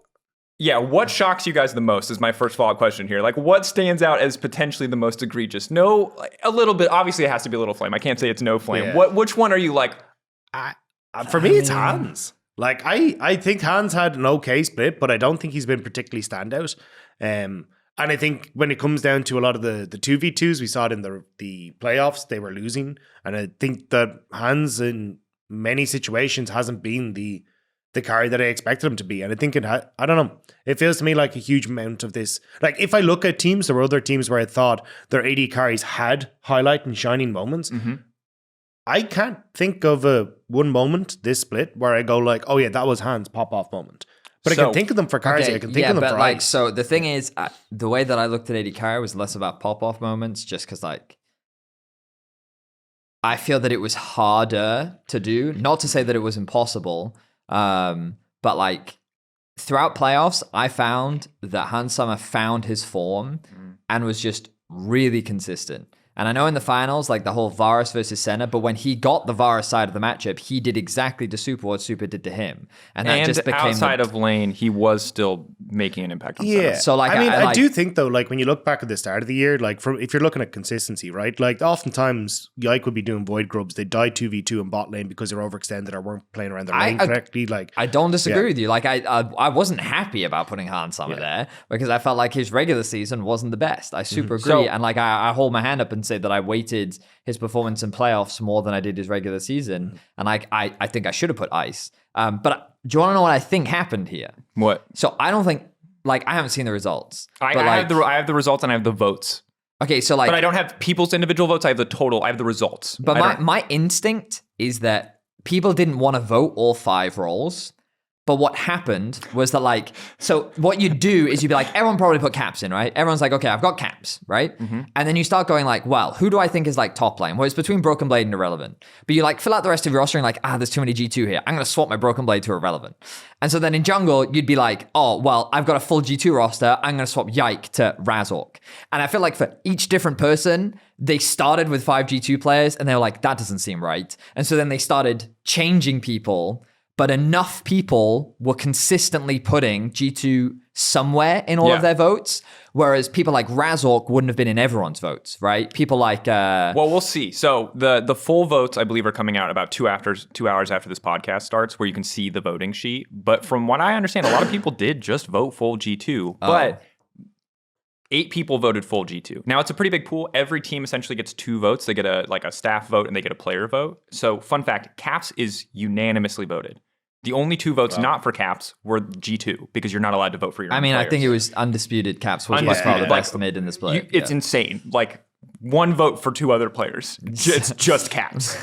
yeah, what shocks you guys the most is my first follow-up question here. Like, what stands out as potentially the most egregious? No, a little bit. Obviously, it has to be a little flame. I can't say it's no flame. Yeah. Which one are you like? For me, it's Hans. Like, I think Hans had an okay split, but I don't think he's been particularly standout. And I think when it comes down to a lot of the 2v2s, we saw it in the playoffs, they were losing. And I think that Hans, in many situations, hasn't been the carry that I expected him to be. And I think I don't know. It feels to me like a huge amount of this. Like, if I look at teams, there were other teams where I thought their AD carries had highlight and shining moments. Mm-hmm. I can't think of one moment this split where I go like, oh yeah, that was Hans pop-off moment. But I can think of them for carries. I can think of them for like, Ice. so the thing is, the way that I looked at AD carry was less about pop-off moments, just because like, I feel that it was harder to do. Not to say that it was impossible, but like throughout playoffs, I found that Hansama found his form and was just really consistent. And I know in the finals, like the whole Varus versus Senna, but when he got the Varus side of the matchup, he did exactly to Super what Super did to him. And that just became outside of lane, he was still making an impact on Senna. So like, I mean, I do think though, like when you look back at the start of the year, like if you're looking at consistency, right? Like oftentimes Yike would be doing void grubs. They die 2v2 in bot lane because they're overextended or weren't playing around their lane correctly. Like I don't disagree with you. Like I wasn't happy about putting Hansama there because I felt like his regular season wasn't the best. I super agree. And like I hold my hand up and say that I weighted his performance in playoffs more than I did his regular season. And like I think I should have put Ice. But do you want to know what I think happened here? What? So I don't think, like, I haven't seen the results. I have the results and I have the votes. Okay, so like, but I don't have people's individual votes. I have the total. I have the results. But my instinct is that people didn't want to vote all 5 roles. But what happened was that, like, so what you do is you'd be like, everyone probably put Caps in, right? Everyone's like, okay, I've got Caps, right? Mm-hmm. And then you start going like, well, who do I think is like top lane? Well, it's between Broken Blade and Irrelevant. But you like fill out the rest of your roster and like, there's too many G2 here. I'm going to swap my Broken Blade to Irrelevant. And so then in jungle, you'd be like, oh, well, I've got a full G2 roster. I'm going to swap Yike to Razork. And I feel like for each different person, they started with 5 G2 players and they were like, that doesn't seem right. And so then they started changing people. But enough people were consistently putting G2 somewhere in all of their votes, whereas people like Razork wouldn't have been in everyone's votes, right? People like... Well, we'll see. So the full votes, I believe, are coming out about 2 hours after this podcast starts, where you can see the voting sheet. But from what I understand, a lot of people did just vote full G2, but 8 people voted full G2. Now, it's a pretty big pool. Every team essentially gets 2 votes. They get a staff vote and they get a player vote. So, fun fact, Caps is unanimously voted. The only 2 votes not for Caps were G2 because you're not allowed to vote for your own players. I think it was undisputed. Caps was by far the best mid in this play. It's insane. Like 1 vote for 2 other players. It's just Caps.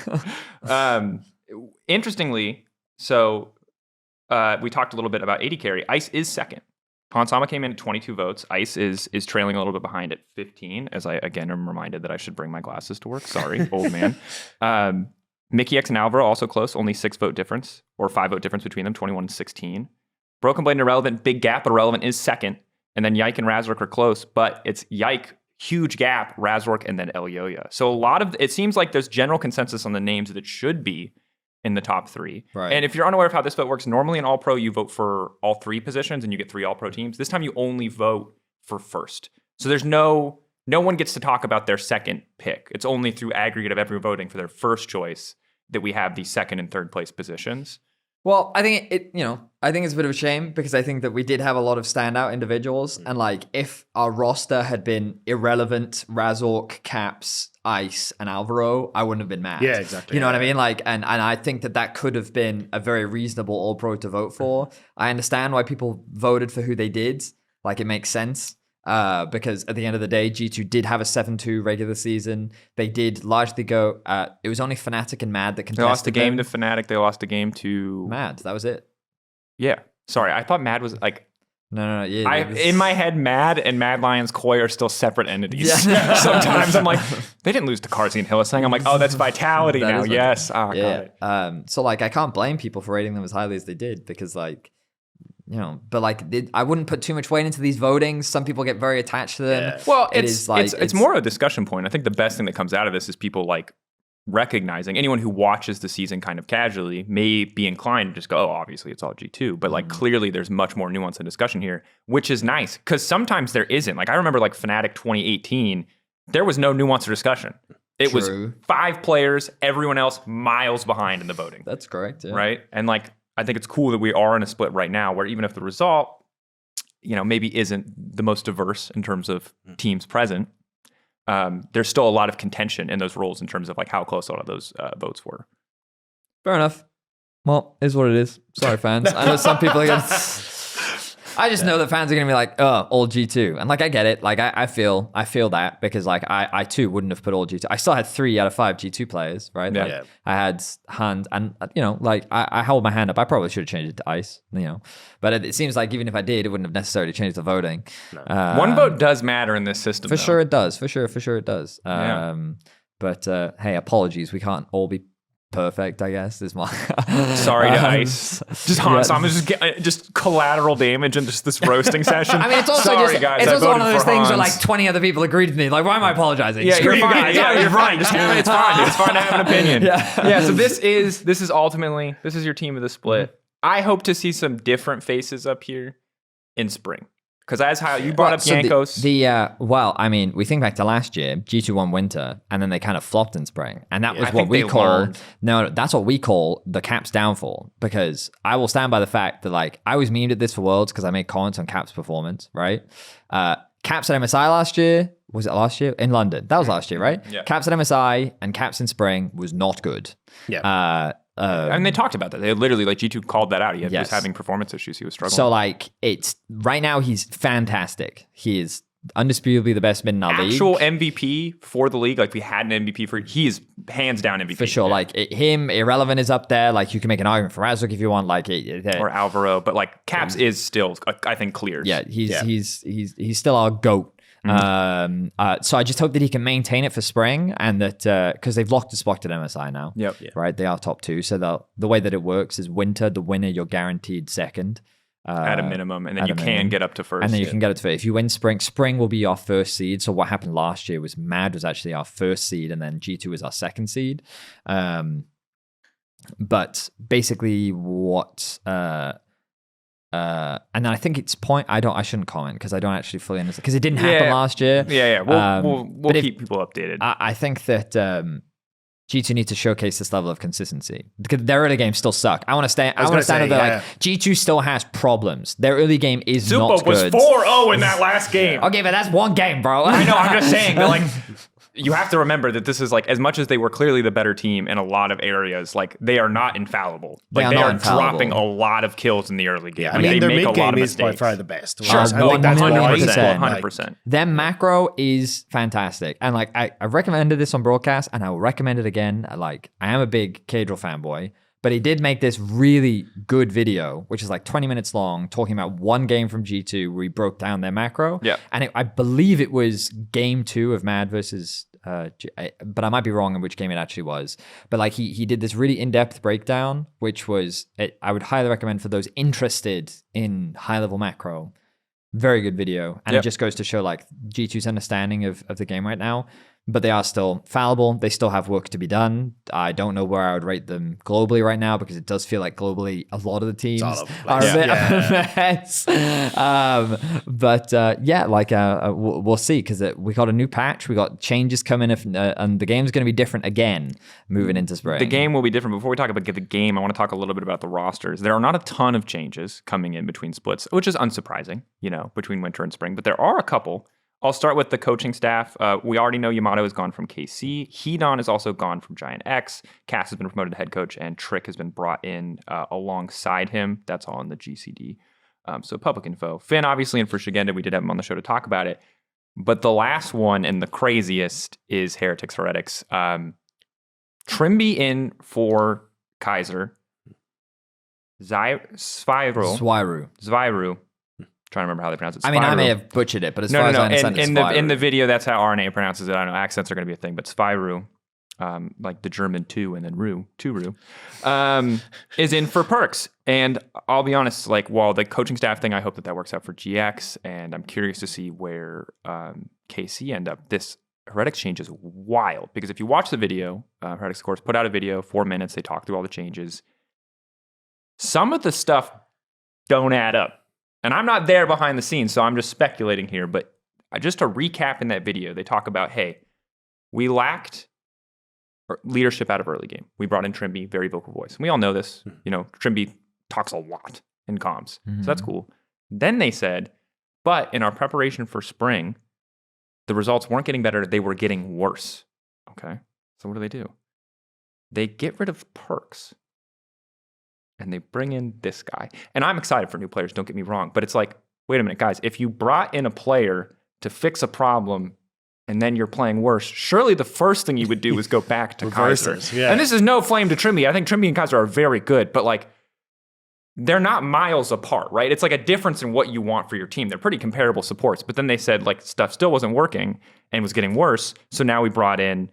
Interestingly, so we talked a little bit about AD carry. Ice is second. Hansama came in at 22 votes. Ice is trailing a little bit behind at 15, as I again am reminded that I should bring my glasses to work. Sorry, old man. Mickey X and Alvaro also close, only 6 vote difference, or 5 vote difference between them, 21 and 16. Broken Blade and Irrelevant, big gap, but Irrelevant is second. And then Yike and Razork are close, but it's Yike, huge gap, Razork, and then Elyoya. So it seems like there's general consensus on the names that it should be in the top 3. Right. And if you're unaware of how this vote works, normally in All-Pro, you vote for all 3 positions and you get 3 All-Pro teams. This time you only vote for first. So there's no one gets to talk about their second pick. It's only through aggregate of everyone voting for their first choice that we have the second and third place positions. Well, I think I think it's a bit of a shame because I think that we did have a lot of standout individuals. And like, if our roster had been irrelevant, Razork, Caps, Ice, and Alvaro, I wouldn't have been mad. Yeah, exactly. You know what I mean? Like, and I think that could have been a very reasonable All-Pro to vote for. I understand why people voted for who they did. Like, it makes sense. Because at the end of the day, G2 did have a 7-2 regular season. They did largely go. It was only Fnatic and Mad that contested. They lost a game to Fnatic. They lost a game to Mad. That was it. Yeah. Sorry, I thought Mad was like. No. Yeah, in my head, Mad and Mad Lions Koi are still separate entities. Yeah. Sometimes I'm like, they didn't lose to Carzzy and Hylissang. I'm like, oh, that's Vitality That now. is Yes. Vitality. Oh, got it. So like, I can't blame people for rating them as highly as they did because like. But like, I wouldn't put too much weight into these votings. Some people get very attached to them. Yeah. Well, it's more a discussion point. I think the best thing that comes out of this is people like recognizing anyone who watches the season kind of casually may be inclined to just go, oh, obviously it's all G2. But like, clearly there's much more nuance and discussion here, which is nice because sometimes there isn't. Like, I remember like Fnatic 2018, there was no nuance or discussion. It was 5 players, everyone else miles behind in the voting. That's correct. Yeah. Right. And like, I think it's cool that we are in a split right now where even if the result, maybe isn't the most diverse in terms of teams present, there's still a lot of contention in those roles in terms of like how close a lot of those votes were. Fair enough. Well, it is what it is. Sorry, fans. I know some people are going to... I just know that fans are going to be like, oh, all G2. And like, I get it. Like, I feel that because like, I too wouldn't have put all G2. I still had 3 out of 5 G2 players, right? Yeah. Like, I had Hand and, like I hold my hand up. I probably should have changed it to Ice, but it seems like even if I did, it wouldn't have necessarily changed the voting. No. One vote does matter in this system. For sure it does. For sure it does. Yeah. But hey, apologies. We can't all be perfect, I guess, is my sorry to Ice. Just Hans, just collateral damage in just this roasting session. I mean, it's also guys, it's also one of those things where like 20 other people agreed with me. Like, why am I apologizing? Yeah, Screw you're fine. guys. Yeah, you're fine. Just it's fine. It's fine to have an opinion. Yeah. So this is ultimately your team of the split. I hope to see some different faces up here in spring. Because as how you brought up Jankos. We think back to last year, G2 won winter, and then they kind of flopped in spring. And that was that's what we call the Caps downfall. Because I will stand by the fact that like I was memed at this for Worlds because I made comments on Caps performance, right? Caps at MSI last year, was it last year? In London. That was last year, right? Yeah. Caps at MSI and Caps in spring was not good. Yeah. And they talked about that. They literally, like, G2 called that out. He was having performance issues. He was struggling. So, like, it's right now he's fantastic. He is undisputably the best mid in our league. Actual MVP for the league. Like, we had an MVP he is hands down MVP. For sure. Like, him, Irrelevant is up there. Like, you can make an argument for Razork if you want. Like, or Alvaro. But, like, Caps is still, I think, clear. Yeah, he's still our GOAT. So I just hope that he can maintain it for spring and that because they've locked a spot at MSI now. Yep. Right, they are top 2. So the way that it works is winter, the winner, you're guaranteed second at a minimum, and then you can get up to first. And then you can get up to first. If you win spring, spring will be our first seed. So what happened last year was Mad was actually our first seed, and then G2 was our second seed. But basically, what. And then I think it's I shouldn't comment because I don't actually fully understand because it didn't happen last year. Yeah. We'll keep people updated. I think that G2 need to showcase this level of consistency because their early game still suck. I want to stand like G2 still has problems. Their early game is not good. Supa was 4-0 in that last game. Okay, but that's one game, bro. I know. I'm just saying that like. You have to remember that this is like, as much as they were clearly the better team in a lot of areas, like they are not infallible. Like they are dropping a lot of kills in the early game. Yeah, I mean, their mid game is by far the best. Sure, 100%. Their macro is fantastic. And like, I recommended this on broadcast and I will recommend it again. Like, I am a big Cadril fanboy, but he did make this really good video, which is like 20 minutes long, talking about one game from G2 where he broke down their macro. Yeah. And I believe it was game 2 of Mad versus, but I might be wrong in which game it actually was. But like he did this really in-depth breakdown, which was, I would highly recommend for those interested in high-level macro. Very good video. And it just goes to show like G2's understanding of the game right now. but they are still fallible. They still have work to be done. I don't know where I would rate them globally right now because it does feel like globally a lot of the teams are a bit of a mess. We'll see because we got a new patch. We got changes coming and the game's going to be different again moving into spring. The game will be different. Before we talk about the game, I want to talk a little bit about the rosters. There are not a ton of changes coming in between splits, which is unsurprising, between winter and spring, but there are a couple. I'll start with the coaching staff. We already know Yamato has gone from KC. Hedon has also gone from Giant X. Cass has been promoted to head coach, and Trick has been brought in alongside him. That's all in the GCD. So public info. Finn, obviously, and for Shigenda, we did have him on the show to talk about it. But the last one and the craziest is Heretics. Trimby in for Kaiser. Zwyroo. Trying to remember how they pronounce it. Zwyroo. I may have butchered it, but as far as I understand, in the video, that's how RNA pronounces it. I don't know, accents are going to be a thing, but Zwyroo, like the German two and then two Roo, is in for Perks. And I'll be honest, while the coaching staff thing, I hope that works out for GX, and I'm curious to see where KC end up. This Heretics change is wild because if you watch the video, Heretics, of course, put out a video, 4 minutes, they talk through all the changes. Some of the stuff don't add up. And I'm not there behind the scenes, so I'm just speculating here. But just to recap in that video, they talk about, hey, we lacked leadership out of early game. We brought in Trimby, very vocal voice. And we all know this. Trimby talks a lot in comms. So that's cool. Then they said, but in our preparation for spring, the results weren't getting better. They were getting worse. Okay. So what do? They get rid of Perks. And they bring in this guy. And I'm excited for new players, don't get me wrong. But it's like, wait a minute, guys. If you brought in a player to fix a problem and then you're playing worse, surely the first thing you would do is go back to Kaiser. Yeah. And this is no flame to Trimby. I think Trimby and Kaiser are very good. But they're not miles apart, right? It's like a difference in what you want for your team. They're pretty comparable supports. But then they said stuff still wasn't working and was getting worse. So now we brought in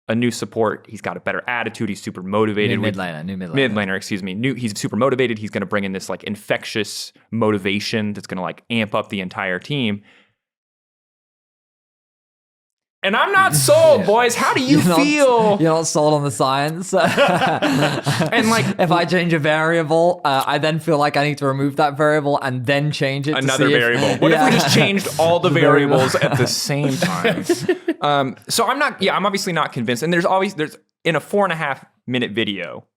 a new support. He's got a better attitude. He's super motivated. New mid laner, excuse me. He's super motivated. He's going to bring in this infectious motivation that's going to amp up the entire team. And I'm not sold, boys. How do you feel? You're not sold on the science. And if I change a variable, I then feel like I need to remove that variable and then change it. Another variable. What if we just changed all the variables at the same time? So I'm obviously not convinced. And there's in a 4.5 minute video,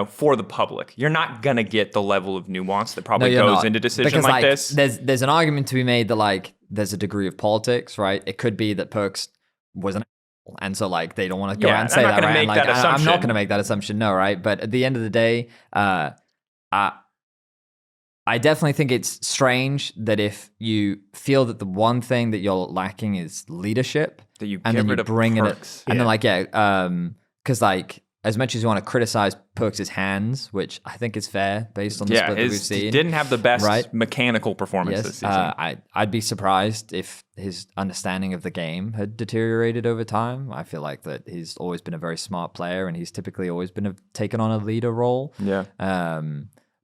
for the public, you're not gonna get the level of nuance that probably goes into decision like this. There's an argument to be made that there's a degree of politics, right? It could be that Perks was an asshole, and so they don't want to go out and say that, right? I'm not going to make that assumption, no, right? But at the end of the day, I definitely think it's strange that if you feel that the one thing that you're lacking is leadership, that you and get then rid you of bring Perks. it, and then because as much as you want to criticize Perks' hands, which I think is fair based on the split that we've seen. He didn't have the best mechanical performance this season. I'd be surprised if his understanding of the game had deteriorated over time. I feel like that he's always been a very smart player and he's typically always been taken on a leader role. Yeah.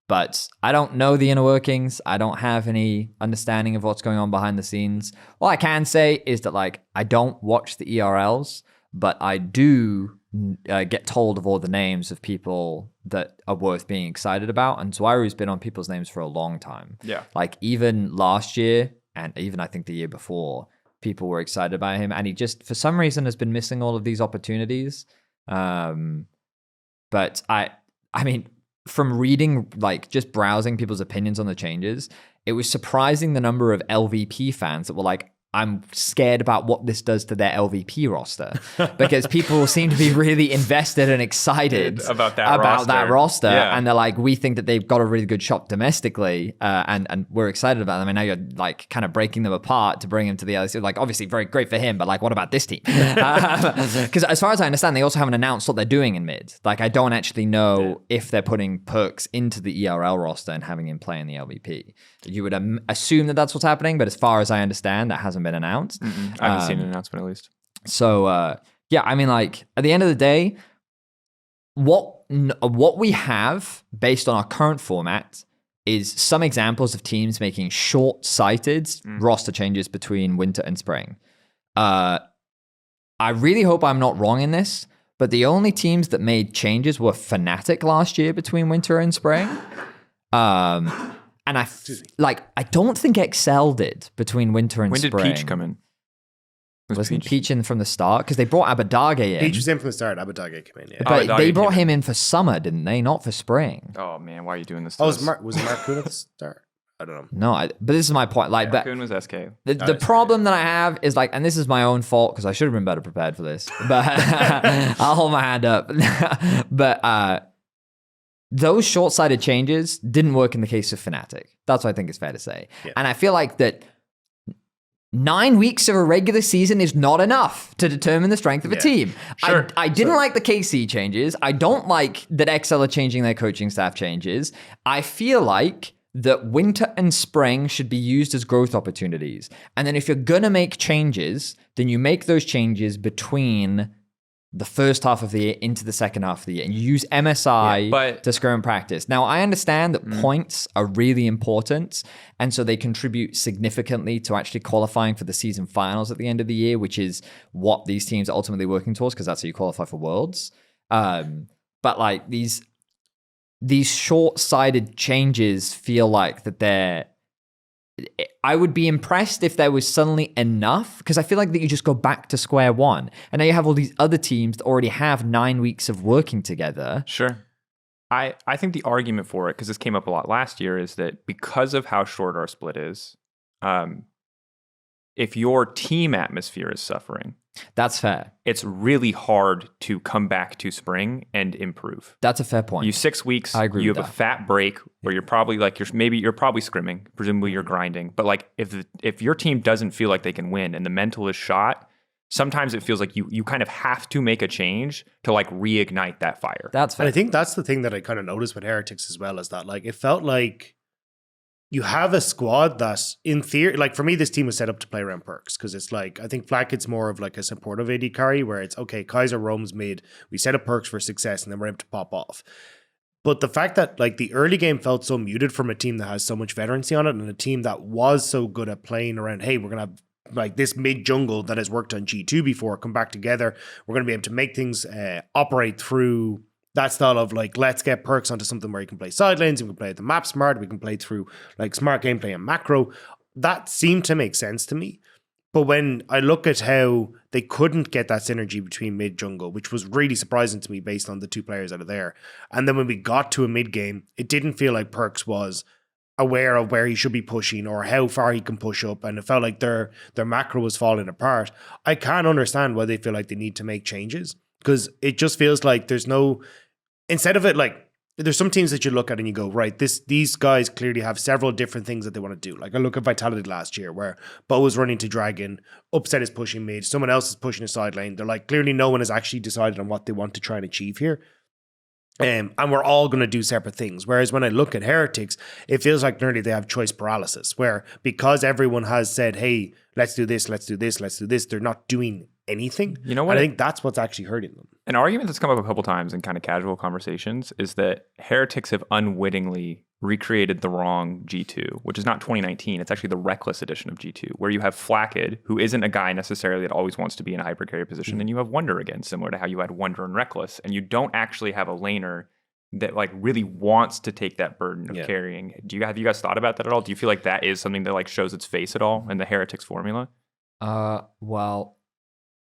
But I don't know the inner workings. I don't have any understanding of what's going on behind the scenes. All I can say is that I don't watch the ERLs, but I do get told of all the names of people that are worth being excited about. And Zwyroo's been on people's names for a long time. Yeah. Even last year, and even I think the year before, people were excited about him. And he just, for some reason, has been missing all of these opportunities. But I mean, from reading, just browsing people's opinions on the changes, it was surprising the number of LVP fans that were I'm scared about what this does to their LVP roster because people seem to be really invested and excited about that roster. Yeah. And they're we think that they've got a really good shot domestically and we're excited about them. And now you're kind of breaking them apart to bring them to the LEC. Obviously very great for him, but what about this team? Because as far as I understand, they also haven't announced what they're doing in mid. I don't actually know if they're putting Perks into the ERL roster and having him play in the LVP. You would assume that that's what's happening, but as far as I understand, that hasn't been announced. I haven't seen an announcement at least. So at the end of the day, what we have based on our current format is some examples of teams making short-sighted roster changes between winter and spring. I really hope I'm not wrong in this, but the only teams that made changes were Fnatic last year between winter and spring. And I don't think Excel did between winter and spring. When did Peach come in? Wasn't Peach in from the start? Because they brought Abadage in. Peach was in from the start. Abadage came in, yeah. But they brought him in for summer, didn't they? Not for spring. Oh, man. Why are you doing this to was us? it Mark Kuhn at the start? I don't know. No, but this is my point. Like, Mark Kuhn was SK. The problem that I have is like, and this is my own fault because I should have been better prepared for this, but I'll hold my hand up. But those short-sighted changes didn't work in the case of Fnatic. That's what I think is fair to say. Yeah. And I feel like that 9 weeks of a regular season is not enough to determine the strength of a team. Sure. I didn't like the KC changes. I don't like that XL are changing their coaching staff changes. I feel like that winter and spring should be used as growth opportunities. And then if you're going to make changes, then you make those changes between the first half of the year into the second half of the year, and you use MSI to scrim practice. Now, I understand that points are really important, and so they contribute significantly to actually qualifying for the season finals at the end of the year, which is what these teams are ultimately working towards, because that's how you qualify for Worlds. But like these short-sighted changes feel like that they're... I would be impressed if there was suddenly enough, because I feel like that you just go back to square one. And now you have all these other teams that already have 9 weeks of working together. Sure. I think the argument for it, because this came up a lot last year, is that because of how short our split is, if your team atmosphere is suffering, that's fair. It's really hard to come back to spring and improve. That's a fair point. 6 weeks. I agree. You have a fat break where you're probably like you're probably scrimming. Presumably you're grinding. But like if your team doesn't feel like they can win and the mental is shot, sometimes it feels like you kind of have to make a change to like reignite that fire. That's fair. And I think that's the thing that I kind of noticed with Heretics as well, is that like it felt like you have a squad that, in theory, like for me, this team was set up to play around perks, because it's like, I think Flacket's more of like a supportive AD carry where it's, okay, Kaiser roams mid, we set up perks for success, and then we're able to pop off. But the fact that like the early game felt so muted from a team that has so much veterancy on it, and a team that was so good at playing around, hey, we're going to have like this mid jungle that has worked on G2 before come back together. We're going to be able to make things operate through that style of like, let's get perks onto something where you can play side lanes, we can play the map smart, we can play through like smart gameplay and macro. That seemed to make sense to me. But when I look at how they couldn't get that synergy between mid jungle, which was really surprising to me based on the two players that are there. And then when we got to a mid game, it didn't feel like Perks was aware of where he should be pushing or how far he can push up. And it felt like their macro was falling apart. I can't understand why they feel like they need to make changes, because it just feels like there's no, instead of it, like there's some teams that you look at and you go, right, these guys clearly have several different things that they want to do. Like I look at Vitality last year where Bo was running to Dragon, Upset is pushing mid, someone else is pushing a side lane. They're like, clearly no one has actually decided on what they want to try and achieve here. And we're all going to do separate things. Whereas when I look at Heretics, it feels like nearly they have choice paralysis, where because everyone has said, hey, let's do this, let's do this, let's do this, they're not doing anything. You know what? And I think that's what's actually hurting them. An argument that's come up a couple times in kind of casual conversations is that Heretics have unwittingly recreated the wrong G2, which is not 2019. It's actually the Reckless edition of G2, where you have Flacked, who isn't a guy necessarily that always wants to be in a hyper carry position, and you have Wonder again, similar to how you had Wonder and Reckless, and you don't actually have a laner that like really wants to take that burden of carrying. Have you guys thought about that at all? Do you feel like that is something that like shows its face at all in the Heretics formula? Well,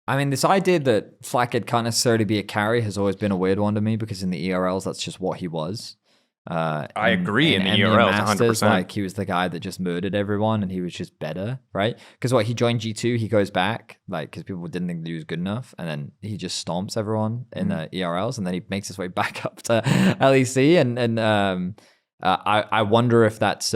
I mean, this idea that Flacked can't necessarily be a carry has always been a weird one to me, because in the ERLs, that's just what he was. I agree in the ERLs, Masters, 100%. like he was the guy that just murdered everyone, and he was just better, right? Because he joined G2, he goes back, like, because people didn't think that he was good enough, and then he just stomps everyone in the ERLs, and then he makes his way back up to LEC, and I wonder if that's...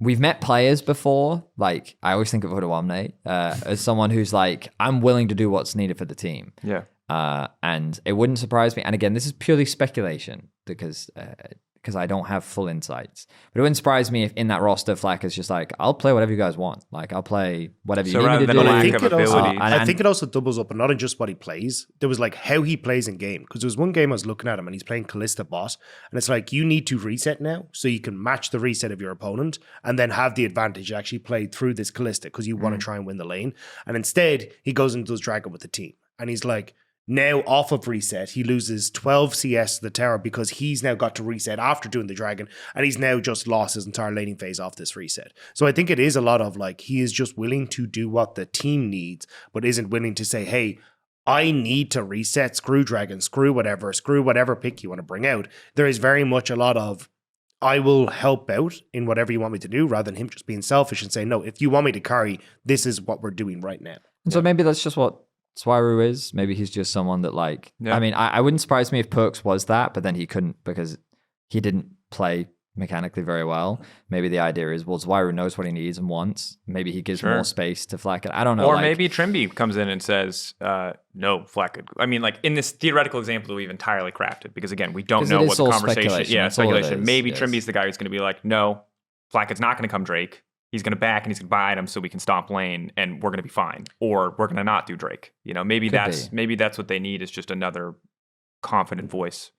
We've met players before, like, I always think of Udawamne as someone who's like, I'm willing to do what's needed for the team. Yeah. And it wouldn't surprise me. And again, this is purely speculation, because because I don't have full insights. But it wouldn't surprise me if in that roster, Flack is just like, I'll play whatever you guys want. Like, I'll play whatever you need me to do. I think it also doubles up, and not in just what he plays. There was like how he plays in game. Because there was one game I was looking at him, and he's playing Callista bot, and it's like, you need to reset now, so you can match the reset of your opponent, and then have the advantage to actually play through this Callista, because you want to try and win the lane. And instead, he goes and does Dragon with the team. And he's like, now off of reset, he loses 12 CS to the tower because he's now got to reset after doing the dragon, and he's now just lost his entire laning phase off this reset. So I think it is a lot of like, he is just willing to do what the team needs, but isn't willing to say, hey, I need to reset, screw dragon, screw whatever pick you want to bring out. There is very much a lot of, I will help out in whatever you want me to do, rather than him just being selfish and saying, no, if you want me to carry, this is what we're doing right now. And so maybe that's just what Zwyroo is. Maybe he's just someone that like, I mean, I wouldn't surprise me if Perks was that, but then he couldn't because he didn't play mechanically very well. Maybe the idea is, well, Zwyroo knows what he needs and wants. Maybe he gives more space to Flack. I don't know. Or maybe Trimby comes in and says, no, Flack could. I mean, like in this theoretical example that we've entirely crafted, because again, we don't know what the conversation. Speculation. Maybe Trimby's the guy who's going to be like, no, Flack is not going to come Drake. He's going to back and he's going to buy items so we can stomp lane and we're going to be fine. Or we're going to not do Drake. You know, maybe that's what they need, is just another confident voice.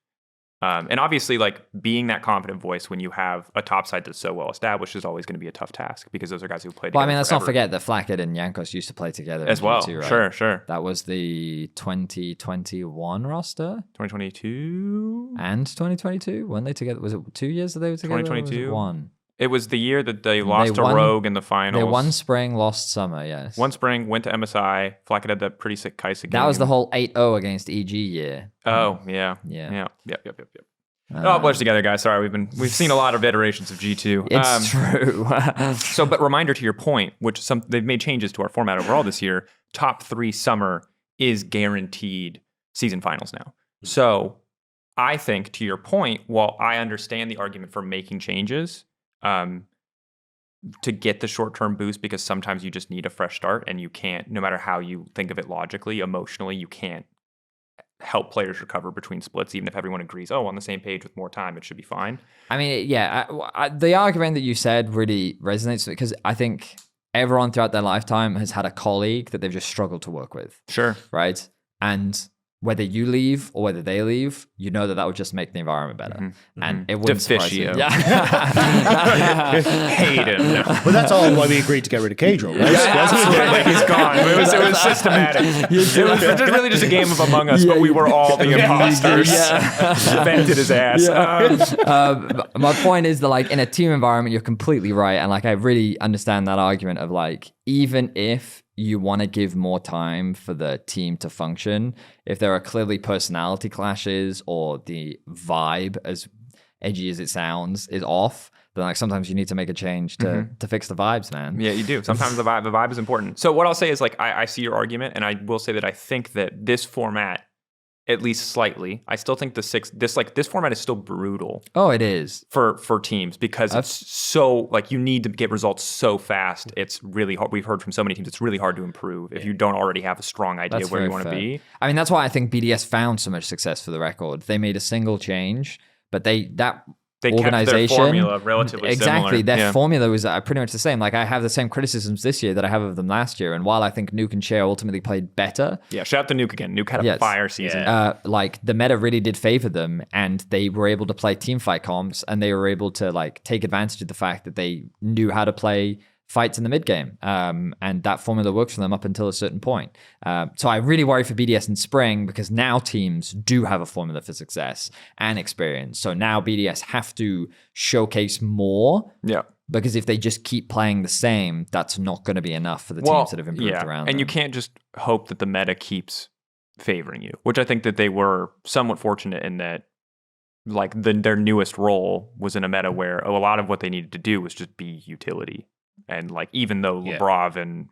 And obviously, like, being that confident voice when you have a top side that's so well established is always going to be a tough task, because those are guys who played together. Well, I mean, let's not forget that Flackett and Jankos used to play together as well. G2, right? Sure. That was the 2021 roster, 2022 and 2022. When they together, was it 2 years that they were together? 2022. One. It was the year that they lost to Rogue in the finals. They won spring, lost summer, yes. Won spring, went to MSI. Flackett had that pretty sick Kaisa game. That was the whole 8-0 against EG year. Oh, yeah. Yep. Oh, blurs together, guys. Sorry, we've seen a lot of iterations of G2. It's true. But reminder to your point, which they've made changes to our format overall this year. Top 3 summer is guaranteed season finals now. So I think, to your point, while I understand the argument for making changes, to get the short-term boost, because sometimes you just need a fresh start, and you can't, no matter how you think of it logically, emotionally, you can't help players recover between splits, even if everyone agrees, on the same page with more time, it should be fine. I mean, the argument that you said really resonates, because I think everyone throughout their lifetime has had a colleague that they've just struggled to work with. Sure. Right? And whether you leave or whether they leave, you know that would just make the environment better. And it wouldn't surprise you. Yeah. Hate him. But that's all why we agreed to get rid of Cadro, right? Absolutely. He's gone. It was systematic. It was really just a game of Among Us, but we were all the imposters. Vented his ass. My point is that, like, in a team environment, you're completely right. And like, I really understand that argument of like, even if you want to give more time for the team to function, if there are clearly personality clashes or the vibe, as edgy as it sounds, is off, then like sometimes you need to make a change to fix the vibes, man. Yeah, you do. Sometimes the vibe is important. So what I'll say is, like, I see your argument, and I will say that I think that this format, at least slightly, I still think this format is still brutal. Oh, it is for teams, because it's so, like, you need to get results so fast. It's really hard. We've heard from so many teams, it's really hard to improve if you don't already have a strong idea where you want to be. I mean, that's why I think BDS found so much success for the record. They made a single change, but they organization, kept their formula relatively exactly similar. Their formula was pretty much the same. Like, I have the same criticisms this year that I have of them last year, and while I think Nuke and Cher ultimately played better, shout out to Nuke again. Nuke had a fire season. Like, the meta really did favor them, and they were able to play teamfight comps, and they were able to like take advantage of the fact that they knew how to play fights in the mid game, and that formula works for them up until a certain point. So I really worry for BDS in spring, because now teams do have a formula for success and experience. So now BDS have to showcase more. Yeah. Because if they just keep playing the same, that's not going to be enough for the teams that have improved around them. And you can't just hope that the meta keeps favoring you, which I think that they were somewhat fortunate in that, like, their newest role was in a meta where a lot of what they needed to do was just be utility. And like, even though Lebrov and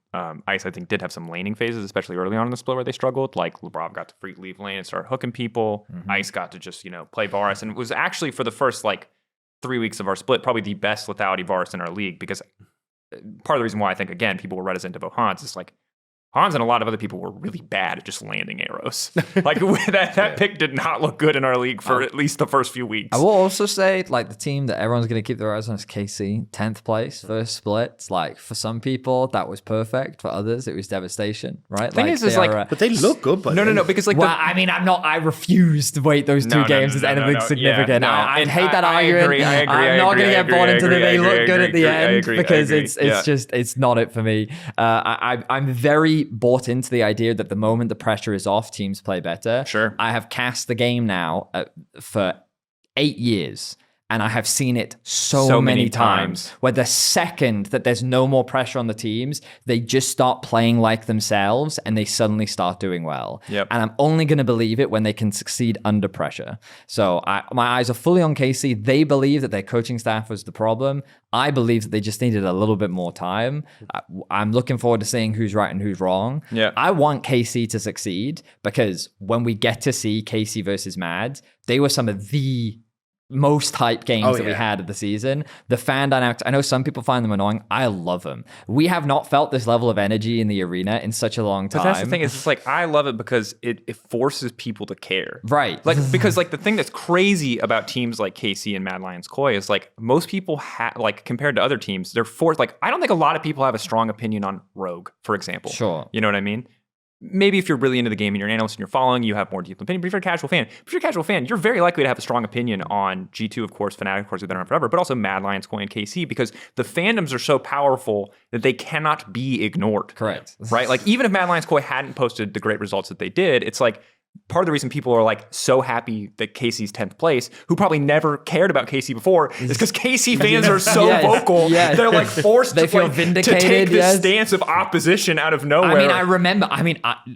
Ice, I think, did have some laning phases, especially early on in the split where they struggled, like Lebrov got to free leave lane and start hooking people. Ice got to just, play Varus, and it was actually, for the first like 3 weeks of our split, probably the best lethality Varus in our league, because part of the reason why I think, again, people were reticent of Ohans is like, Hans and a lot of other people were really bad at just landing arrows. Like that pick did not look good in our league for at least the first few weeks. I will also say, like, the team that everyone's going to keep their eyes on is KC, 10th place, first split. Like, for some people, that was perfect. For others, it was devastation, right? Thing is like, but they look good. But no, because like, well, I mean, I refuse to weight those two games as anything significant. Yeah, I hate that argument. I agree. I'm not going to get bought into the they look good at the end because it's not it for me. I'm very bought into the idea that the moment the pressure is off, teams play better. Sure. I have cast the game now for 8 years. And I have seen it so many times where the second that there's no more pressure on the teams, they just start playing like themselves and they suddenly start doing well. Yep. And I'm only going to believe it when they can succeed under pressure. So my eyes are fully on KC. They believe that their coaching staff was the problem. I believe that they just needed a little bit more time. I'm looking forward to seeing who's right and who's wrong. Yeah. I want KC to succeed because when we get to see KC versus Mads, they were some of the most hype games that we had of the season. The fan dynamics, I know some people find them annoying. I love them. We have not felt this level of energy in the arena in such a long time. But that's the thing, is it's like, I love it because it forces people to care. Right. Like, because like the thing that's crazy about teams like KC and Mad Lions Koi is like most people like compared to other teams, they're forced. Like, I don't think a lot of people have a strong opinion on Rogue, for example. Sure. You know what I mean? Maybe if you're really into the game and you're an analyst and you're following, you have more deep opinion. But if you're a casual fan, you're very likely to have a strong opinion on G2, of course, Fnatic, of course, we've been around forever, but also Mad Lions, Koi, and KC, because the fandoms are so powerful that they cannot be ignored. Correct. Right? Like, even if Mad Lions, Koi hadn't posted the great results that they did, it's like, part of the reason people are like so happy that KC's 10th place, who probably never cared about KC before, is because KC fans are so vocal. Yes. They're like forced they feel vindicated, to take this stance of opposition out of nowhere. I mean, I remember,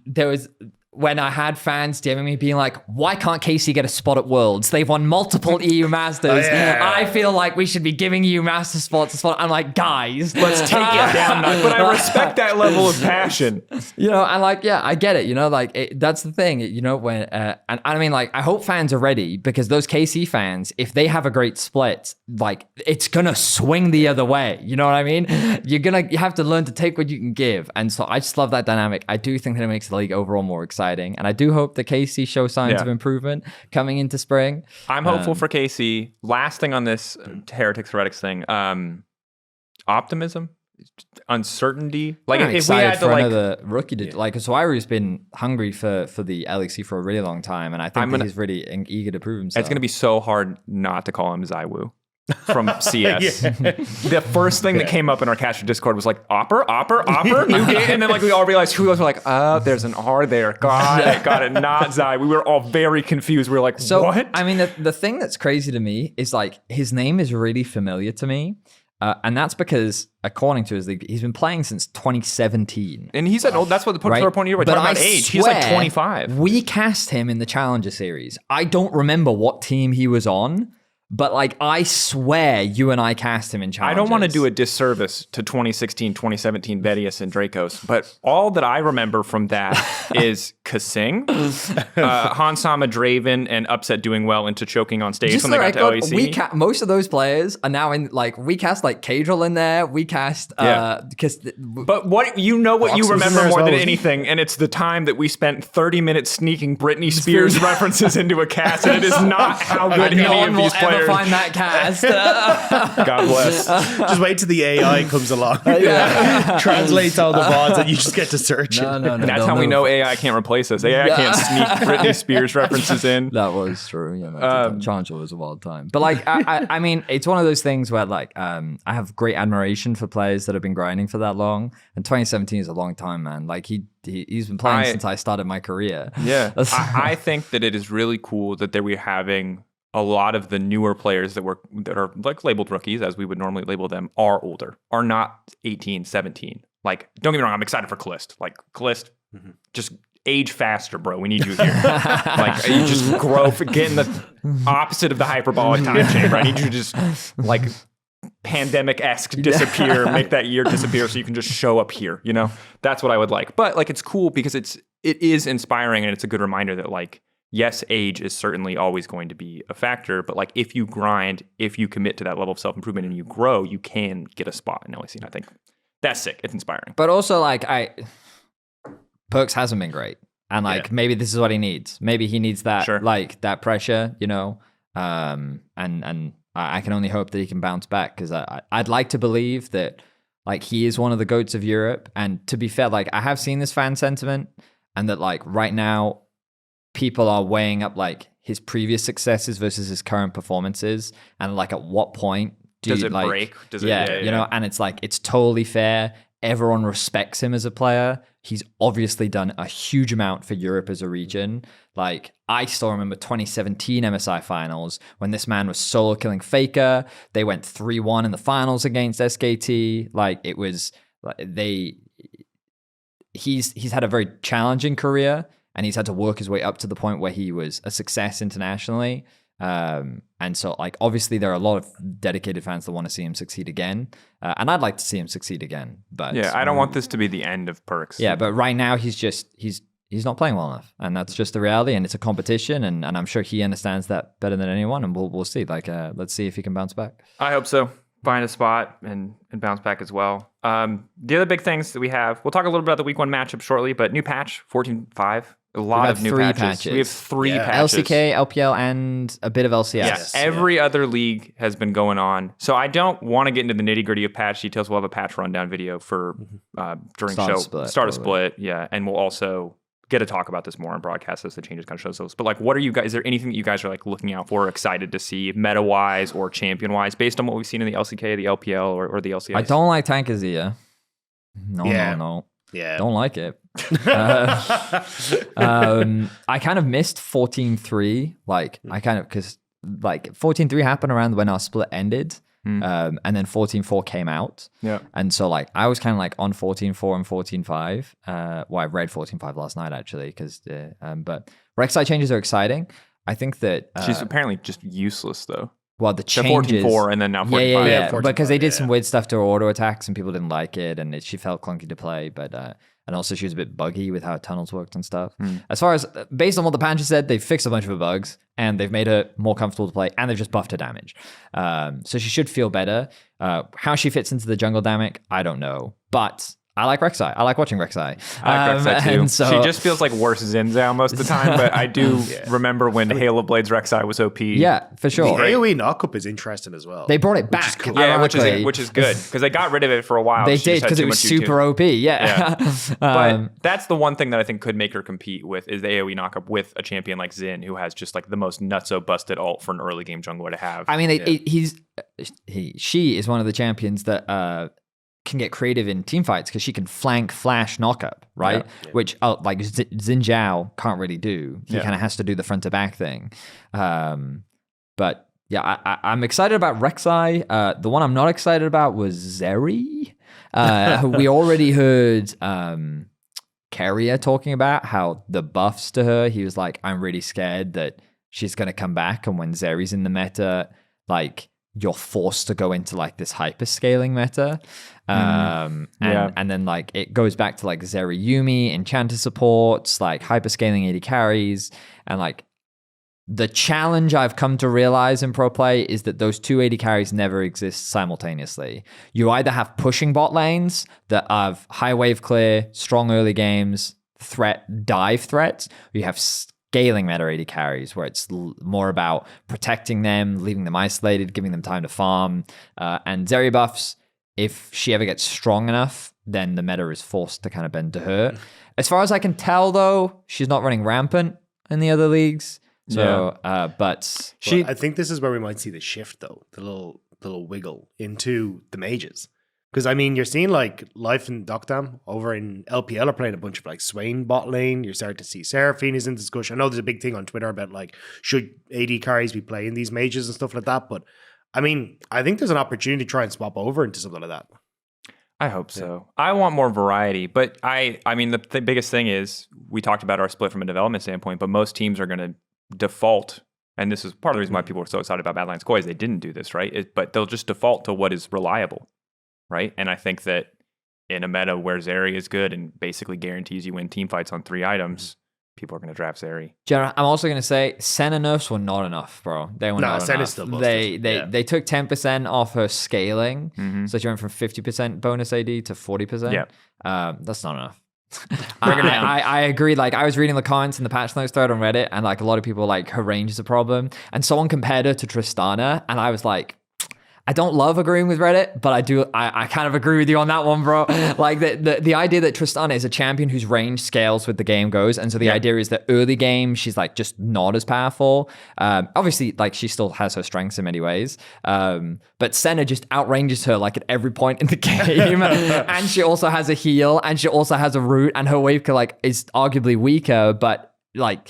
there was when I had fans DMing me being like, why can't KC get a spot at Worlds? They've won multiple EU Masters. I feel like we should be giving EU Master spots. I'm like, guys, let's take it down. But I respect that level of passion. You know, and like, yeah, I get it. You know, like, that's the thing. You know, when, and I mean, like, I hope fans are ready because those KC fans, if they have a great split, like, it's going to swing the other way. You know what I mean? You have to learn to take what you can give. And so I just love that dynamic. I do think that it makes the league overall more exciting. And I do hope the KC show signs of improvement coming into spring. I'm hopeful for KC. Last thing on this Heretics thing, optimism, uncertainty. Like, if we had to like another rookie to like, Zwyroo's been hungry for the LEC for a really long time, and I think he's really eager to prove himself. It's going to be so hard not to call him Zwyroo from CS. The first thing that came up in our caster Discord was like, Opper, new game. And then like we all realized who was like, oh, there's an R there. Got it, not Zai. We were all very confused. We were like, what? I mean, the thing that's crazy to me is like, his name is really familiar to me. And that's because, according to his league, he's been playing since 2017. And he's at old. That's what the point of year. We're talking about age. He's like 25. We cast him in the Challenger Series. I don't remember what team he was on. But like, I swear you and I cast him in Challengers. I don't want to do a disservice to 2016, 2017 Vedius and Drakos, but all that I remember from that is Kasing, Hansama Draven, and Upset doing well into choking on stage when they got to LEC. Most of those players are now in, like, we cast like Cadril in there. We cast, but what you remember more than anything, and it's the time that we spent 30 minutes sneaking Britney Spears references into a cast, and it is not how good any of these players. Find that cast. God bless. Just wait till the AI comes along. Translates all the VODs and you just get to search it. No, that's how we know AI can't replace us. AI can't sneak Britney Spears references in. That was true. Yeah, Challenger was a wild time. But like, I mean, it's one of those things where like, I have great admiration for players that have been grinding for that long. And 2017 is a long time, man. Like he's been playing since I started my career. Yeah. I think that it is really cool that we're having a lot of the newer players that are like labeled rookies, as we would normally label them, are older, are not 18, 17. Like, don't get me wrong, I'm excited for Calist. Like, Calist, just age faster, bro. We need you here. Like, you just grow, get in the opposite of the hyperbolic time chamber. I need you to just, like, pandemic-esque disappear, make that year disappear so you can just show up here, you know? That's what I would like. But, like, it's cool because it is inspiring and it's a good reminder that, like, yes, age is certainly always going to be a factor, but like if you grind, if you commit to that level of self-improvement and you grow, you can get a spot in LEC. And I think that's sick. It's inspiring. But also like Perks hasn't been great. And like maybe this is what he needs. Maybe he needs that like that pressure, you know. And I can only hope that he can bounce back because I'd like to believe that like he is one of the GOATs of Europe. And to be fair, like I have seen this fan sentiment and that like right now people are weighing up like his previous successes versus his current performances and like at what point does it like, break? Does it, you know, and it's like it's totally fair. Everyone respects him as a player. He's obviously done a huge amount for Europe as a region. Like, I still remember 2017 MSI finals when this man was solo killing Faker. They went 3-1 in the finals against SKT. Like, it was, he's had a very challenging career and he's had to work his way up to the point where he was a success internationally. And so, like, obviously there are a lot of dedicated fans that want to see him succeed again. And I'd like to see him succeed again. But yeah, I don't want this to be the end of Perks. Yeah, but right now he's not playing well enough. And that's just the reality. And it's a competition. And I'm sure he understands that better than anyone. And we'll see. Like, let's see if he can bounce back. I hope so. Find a spot and bounce back as well. The other big things that we have, we'll talk a little bit about the week 1 matchup shortly, but new patch, 14.5. A lot of new patches. We have 3 patches. LCK, LPL, and a bit of LCS. Yes, every other league has been going on. So I don't want to get into the nitty-gritty of patch details. We'll have a patch rundown video for during start a split. Yeah, and we'll also get to talk about this more on broadcast as the changes kind of show themselves. But like, what are you guys? Is there anything that you guys are like looking out for, excited to see, meta-wise or champion-wise, based on what we've seen in the LCK, the LPL, or the LCS? I don't like Tank Azir. No. Yeah. Don't like it. I kind of missed 14-3. Like, because like 14-3 happened around when our split ended. And then 14-4 came out. Yeah. And so like I was kind of like on 14-4 and 14-5. Well, I read 14-5 last night actually because but Rek'Sai changes are exciting. I think that she's apparently just useless though. Well, the changes 14-4 and then now 14-5. Yeah, because they did some weird stuff to her auto attacks and people didn't like it and she felt clunky to play, but and also she was a bit buggy with how tunnels worked and stuff. As far as based on what the patch said, they've fixed a bunch of her bugs and they've made her more comfortable to play and they've just buffed her damage. So she should feel better. How she fits into the jungle dynamic, I don't know, but I like Rek'Sai. I like watching Rek'Sai. I like Rek'Sai too. So, she just feels like worse Xin Zhao most of the time, but I do remember when Halo Blades Rek'Sai was OP. Yeah, for sure. The AoE knockup is interesting as well. They brought it back. Which is good because they got rid of it for a while. They did because it was super OP. Yeah. But that's the one thing that I think could make her compete with is the AoE knockup with a champion like Xin, who has just like the most nutso busted ult for an early game jungler to have. I mean, she is one of the champions that can get creative in team fights because she can flank flash knockup, right? Yeah. Which like Xin Zhao can't really do. He kind of has to do the front to back thing. But yeah, I'm excited about Rek'Sai. The one I'm not excited about was Zeri. We already heard Carrier talking about how the buffs to her, he was like, I'm really scared that she's going to come back. And when Zeri's in the meta, like, you're forced to go into like this hyper scaling meta. And then like it goes back to like Zeri Yumi, Enchanter supports, like hyper scaling AD carries. And like the challenge I've come to realize in pro play is that those two AD carries never exist simultaneously. You either have pushing bot lanes that have high wave clear, strong early games, dive threats, or you have scaling meta AD carries where it's more about protecting them, leaving them isolated, giving them time to farm. And Zeri buffs, if she ever gets strong enough, then the meta is forced to kind of bend to her. As far as I can tell, though, she's not running rampant in the other leagues. So, but she... I think this is where we might see the shift, though, the little wiggle into the mages. Because, I mean, you're seeing, like, Life and Docdam over in LPL are playing a bunch of, like, Swain bot lane. You're starting to see Seraphine is in discussion. I know there's a big thing on Twitter about, like, should AD carries be playing these mages and stuff like that. But, I mean, I think there's an opportunity to try and swap over into something like that. I hope so. I want more variety. But, I mean, the biggest thing is, we talked about our split from a development standpoint, but most teams are going to default, and this is part of the reason why people were so excited about Badlands Koi is they didn't do this, right? But they'll just default to what is reliable. Right. And I think that in a meta where Zeri is good and basically guarantees you win team fights on 3 items, people are going to draft Zeri. Jared, I'm also going to say Senna nerfs were not enough, bro. They were not enough. Still busted. They took 10% off her scaling. So she went from 50% bonus AD to 40%. Yeah. That's not enough. I agree. Like, I was reading the comments in the patch notes thread on Reddit, and like a lot of people like her range is a problem, and someone compared her to Tristana, and I was like, I don't love agreeing with Reddit, but I kind of agree with you on that one, bro. Like the idea that Tristana is a champion whose range scales with the game goes. And so the idea is that early game, she's like just not as powerful. Obviously, like she still has her strengths in many ways. But Senna just outranges her like at every point in the game. And she also has a heal, and she also has a root, and her wave like is arguably weaker, but like...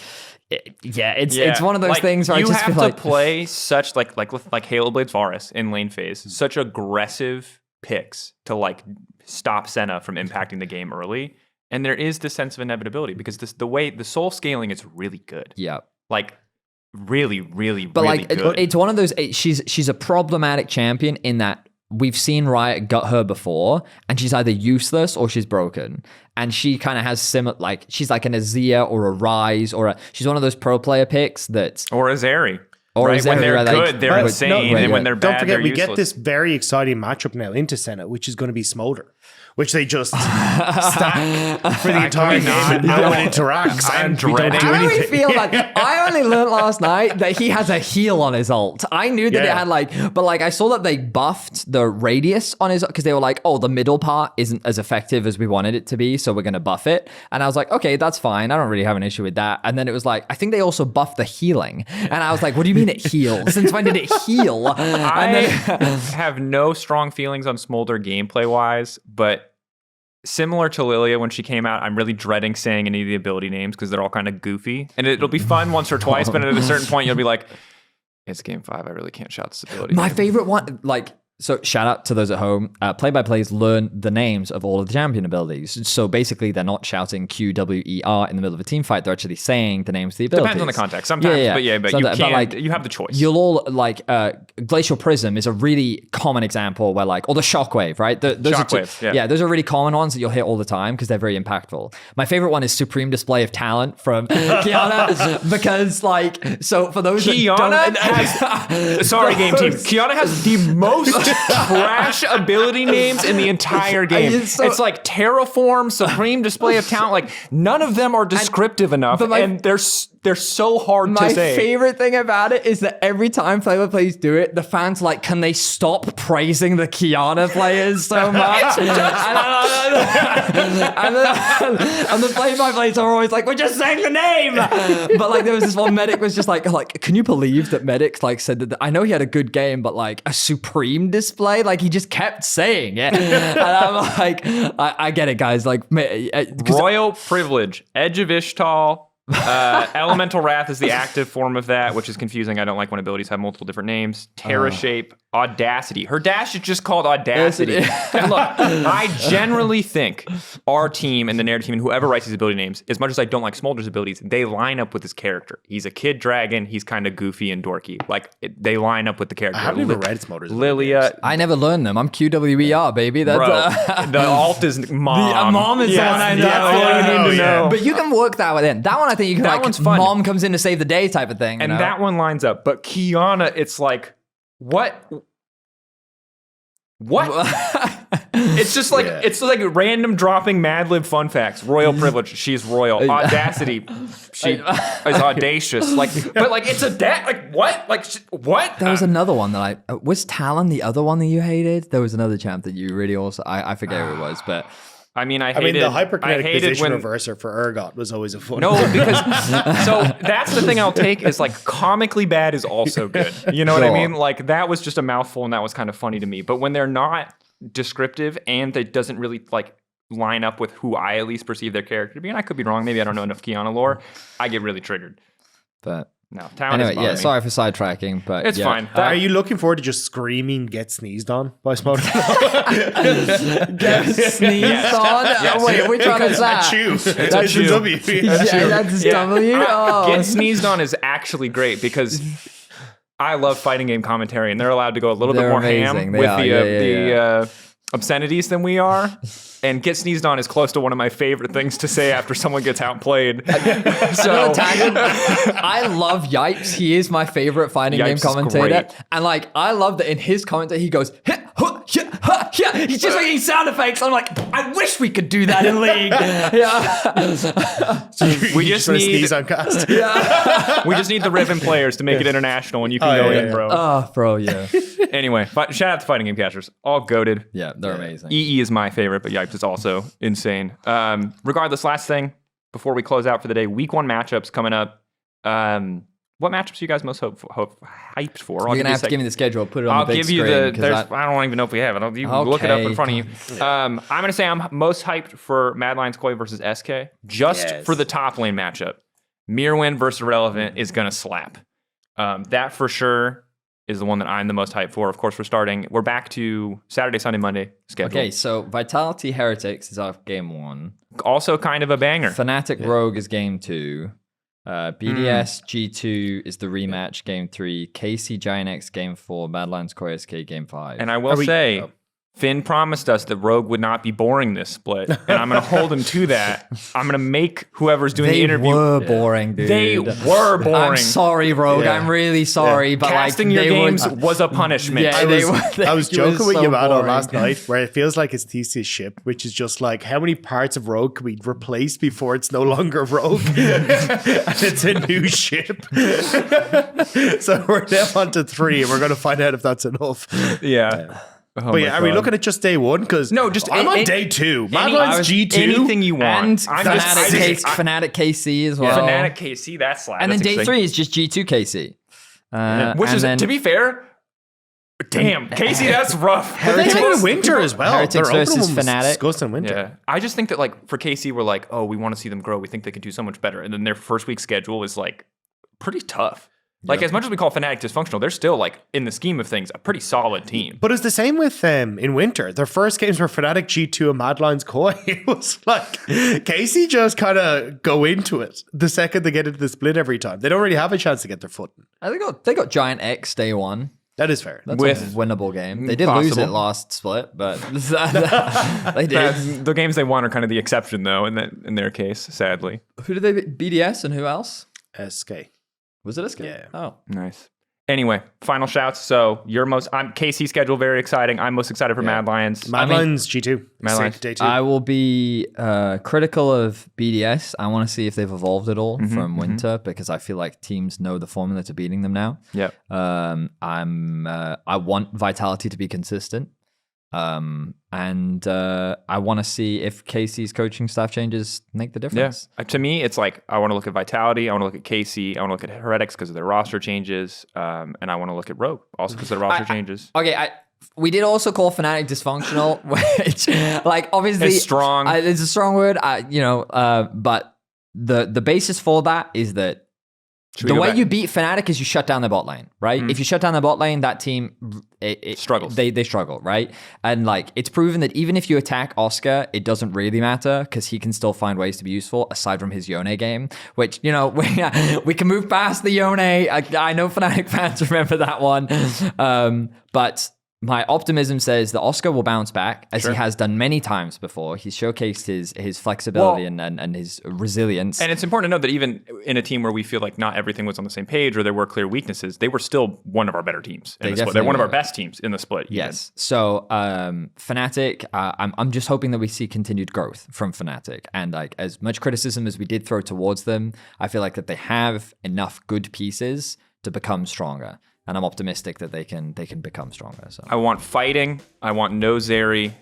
It's one of those things where I just feel like... You have to play such, like Halo Blades Varus in lane phase, such aggressive picks to, like, stop Senna from impacting the game early. And there is this sense of inevitability because the way the soul scaling is really good. Yeah. Like, really, really, but really like, good. It's one of those... She's a problematic champion in that we've seen Riot gut her before, and she's either useless or she's broken. And she kind of has similar, like, she's like an Azir or a Rise, she's one of those pro player picks that's... Or a Zeri. Or right? When they're good, like, they're insane. And when they're bad, don't forget, we useless. get this very exciting matchup now into Senna, which is going to be Smolder, which they just stack for the entire game and no one interacts. I'm and we don't dreading. do I anything. really feel like I only learned last night that he has a heal on his ult. I knew that it had like, but like I saw that they buffed the radius on his, because they were like, oh, the middle part isn't as effective as we wanted it to be, so we're going to buff it. And I was like, okay, that's fine. I don't really have an issue with that. And then it was like, I think they also buffed the healing. And I was like, what do you mean it heals? Since when did it heal? I have no strong feelings on Smolder gameplay wise, but similar to Lilia when she came out, I'm really dreading saying any of the ability names because they're all kind of goofy. And it'll be fun once or twice, but at a certain point you'll be like, it's game 5. I really can't shout this ability. My favorite one, like, so shout out to those at home. Play-by-plays learn the names of all of the champion abilities. So basically, they're not shouting QWER in the middle of a team fight. They're actually saying the names of the abilities. Depends on the context. Sometimes, but so you that, can. But like, you have the choice. You'll all like Glacial Prism is a really common example where like, or the Shockwave, right? Those Shockwave, are those are really common ones that you'll hit all the time because they're very impactful. My favorite one is Supreme Display of Talent from Kiana because like, so for those Kiana has, sorry game team, Kiana has the most trash ability names in the entire game. It's like Terraform, Supreme Display of Talent, like none of them are descriptive enough, and they're so hard to say. My favorite thing about it is that every time play-by-plays do it, the fans like, can they stop praising the Kiana players so much? and the play-by-plays are always like, we're just saying the name. But like there was this one medic was just like, can you believe that medics like said that? I know he had a good game, but like a Supreme Display, like he just kept saying it. And I'm like, I get it, guys. Like Royal Privilege, Edge of Ishtal. Elemental Wrath is the active form of that, which is confusing. I don't like when abilities have multiple different names. Terra Shape, Audacity. Her dash is just called Audacity. And look, I generally think our team and the narrative team and whoever writes these ability names, as much as I don't like Smolder's abilities, they line up with his character. He's a kid dragon. He's kind of goofy and dorky. Like they line up with the character. I haven't even read Smolder's Lilia. I never learned them. I'm QWER, baby. That's bro, the alt is mom. Mom is the one I know. That's all you need to know. But you can work that one in. That one I think you can like, one's fun. Mom comes in to save the day type of thing. And that one lines up. But Kiana, it's like, what? It's just like it's like random dropping Mad Lib fun facts. Royal Privilege, she's royal. Audacity, she is audacious. Like, but like it's like what? Like what? There was another one that was Talon the other one that you hated. There was another champ that you really also I forget who it was, but. I mean, the hyperkinetic position reverser for Urgot was always a fun. No, because so that's the thing I'll take is like comically bad is also good. You know what I mean? Like that was just a mouthful and that was kind of funny to me. But when they're not descriptive and it doesn't really like line up with who I at least perceive their character to be, and I could be wrong. Maybe I don't know enough Kiana lore. I get really triggered. But no, Talon anyway, sorry for sidetracking, but it's fine. Are you looking forward to just screaming "Get Sneezed On" by Smolder? Get sneezed on? Yes. Wait, which one is that? That's a W. That's W? Get Sneezed On is actually great because I love fighting game commentary, and they're allowed to go a little bit more ham with the obscenities than we are. And Get Sneezed On is close to one of my favorite things to say after someone gets outplayed. So I love Yipes. He is my favorite fighting game commentator. And like, I love that in his commentary, he goes, Yeah, he's just making sound effects. I'm like, I wish we could do that in League. Yeah. We just need sneeze on cast. we just need the Riven players to make it international, and you can go in, bro. Oh, bro, yeah. Anyway, shout out to Fighting Game Casters. All goated. Yeah, they're amazing. EE is my favorite, but Yipes is also insane. Regardless, last thing before we close out for the day, week 1 matchups coming up. What matchups are you guys most hyped for? You're going to have to give me the schedule. Put it on the big screen. I'll give you I don't even know if we have it. You can look it up in front of you. I'm going to say I'm most hyped for Mad Lions Koi versus SK. Just for the top lane matchup. Mirwin versus Irrelevant is going to slap. That for sure is the one that I'm the most hyped for. Of course, we're back to Saturday, Sunday, Monday schedule. Okay, so Vitality Heretics is our game 1. Also kind of a banger. Fnatic Rogue is game 2. BDS G2 is the rematch game 3. KC Giant X game 4. Mad Lions Koi SK game 5. And I will say, Finn promised us that Rogue would not be boring this split, and I'm going to hold him to that. I'm going to make whoever's doing the interview. They were boring, dude. They were boring. I'm sorry, Rogue. I'm really sorry, but casting your games was a punishment. I was joking with Yamano last night, where it feels like it's Theseus ship, which is just like, how many parts of Rogue can we replace before it's no longer Rogue? And it's a new ship. So we're now on to 3, and we're going to find out if that's enough. Yeah. Oh, but are we looking at just day 1? Because I'm on day 2. Mad Lions G2. Anything you want. And Fnatic KC as well. Fnatic KC, that's slap. And then day 3 is just G2 KC. Which is, to be fair, damn, KC, that's rough. Heretics in winter as well. Heretics versus Fnatic. Disgusting winter. Yeah. I just think that, like, for KC, we're like, oh, we want to see them grow. We think they could do so much better. And then their first week schedule is, like, pretty tough. Like, as much as we call Fnatic dysfunctional, they're still, like, in the scheme of things, a pretty solid team. But it's the same with them in winter. Their first games were Fnatic, G2, and Mad Lions Koi. It was like, KC just kind of go into it the second they get into the split every time. They don't really have a chance to get their footing. They got Giant X day 1. That is fair. That's a winnable game. They did lose it last split, but they did. The games they won are kind of the exception, though, in their case, sadly. Who did they beat? BDS and who else? SK. Was it SK? Yeah. Oh. Nice. Anyway, final shouts. So I'm KC schedule, very exciting. I'm most excited for Mad Lions. Mad Lions G2. Mad Lions day 2. I will be critical of BDS. I want to see if they've evolved at all from winter, because I feel like teams know the formula to beating them now. Yep. I want Vitality to be consistent. And I want to see if KC's coaching staff changes make the difference. Yeah. To me, it's like, I want to look at Vitality, I want to look at KC, I want to look at Heretics because of their roster changes, and I want to look at Rogue also because of their roster changes. Okay, we did also call Fnatic dysfunctional, which, like, obviously, it's strong. It's a strong word, but the basis for that is that the way you beat Fnatic is you shut down the bot lane, right? If you shut down the bot lane, that team it struggles. They struggle, right? And like, it's proven that even if you attack Oscar, it doesn't really matter because he can still find ways to be useful aside from his Yone game, which, you know, we can move past the Yone. I know Fnatic fans remember that one, but my optimism says that Oscar will bounce back, as he has done many times before. He's showcased his flexibility and his resilience. And it's important to note that even in a team where we feel like not everything was on the same page or there were clear weaknesses, they were still one of our better teams in the split. They're one of our best teams in the split. Yes. So Fnatic, I'm just hoping that we see continued growth from Fnatic. And like, as much criticism as we did throw towards them, I feel like that they have enough good pieces to become stronger. And I'm optimistic that they can become stronger. So I want fighting, I want no Zeri,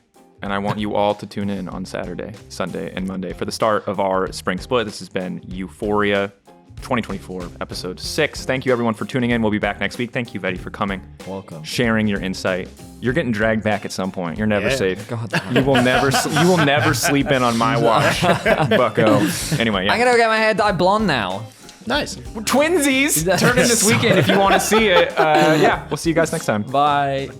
and I want you all to tune in on Saturday, Sunday, and Monday for the start of our spring split. This has been EUphoria 2024, episode 6. Thank you everyone for tuning in. We'll be back next week. Thank you, Vedi, for coming. Welcome. Sharing your insight. You're getting dragged back at some point. You're never safe. God, you will never sleep in on my watch, bucko. Anyway, I'm gonna go get my hair dyed blonde now. Nice. Twinsies. Turn in this weekend if you want to see it. We'll see you guys next time. Bye.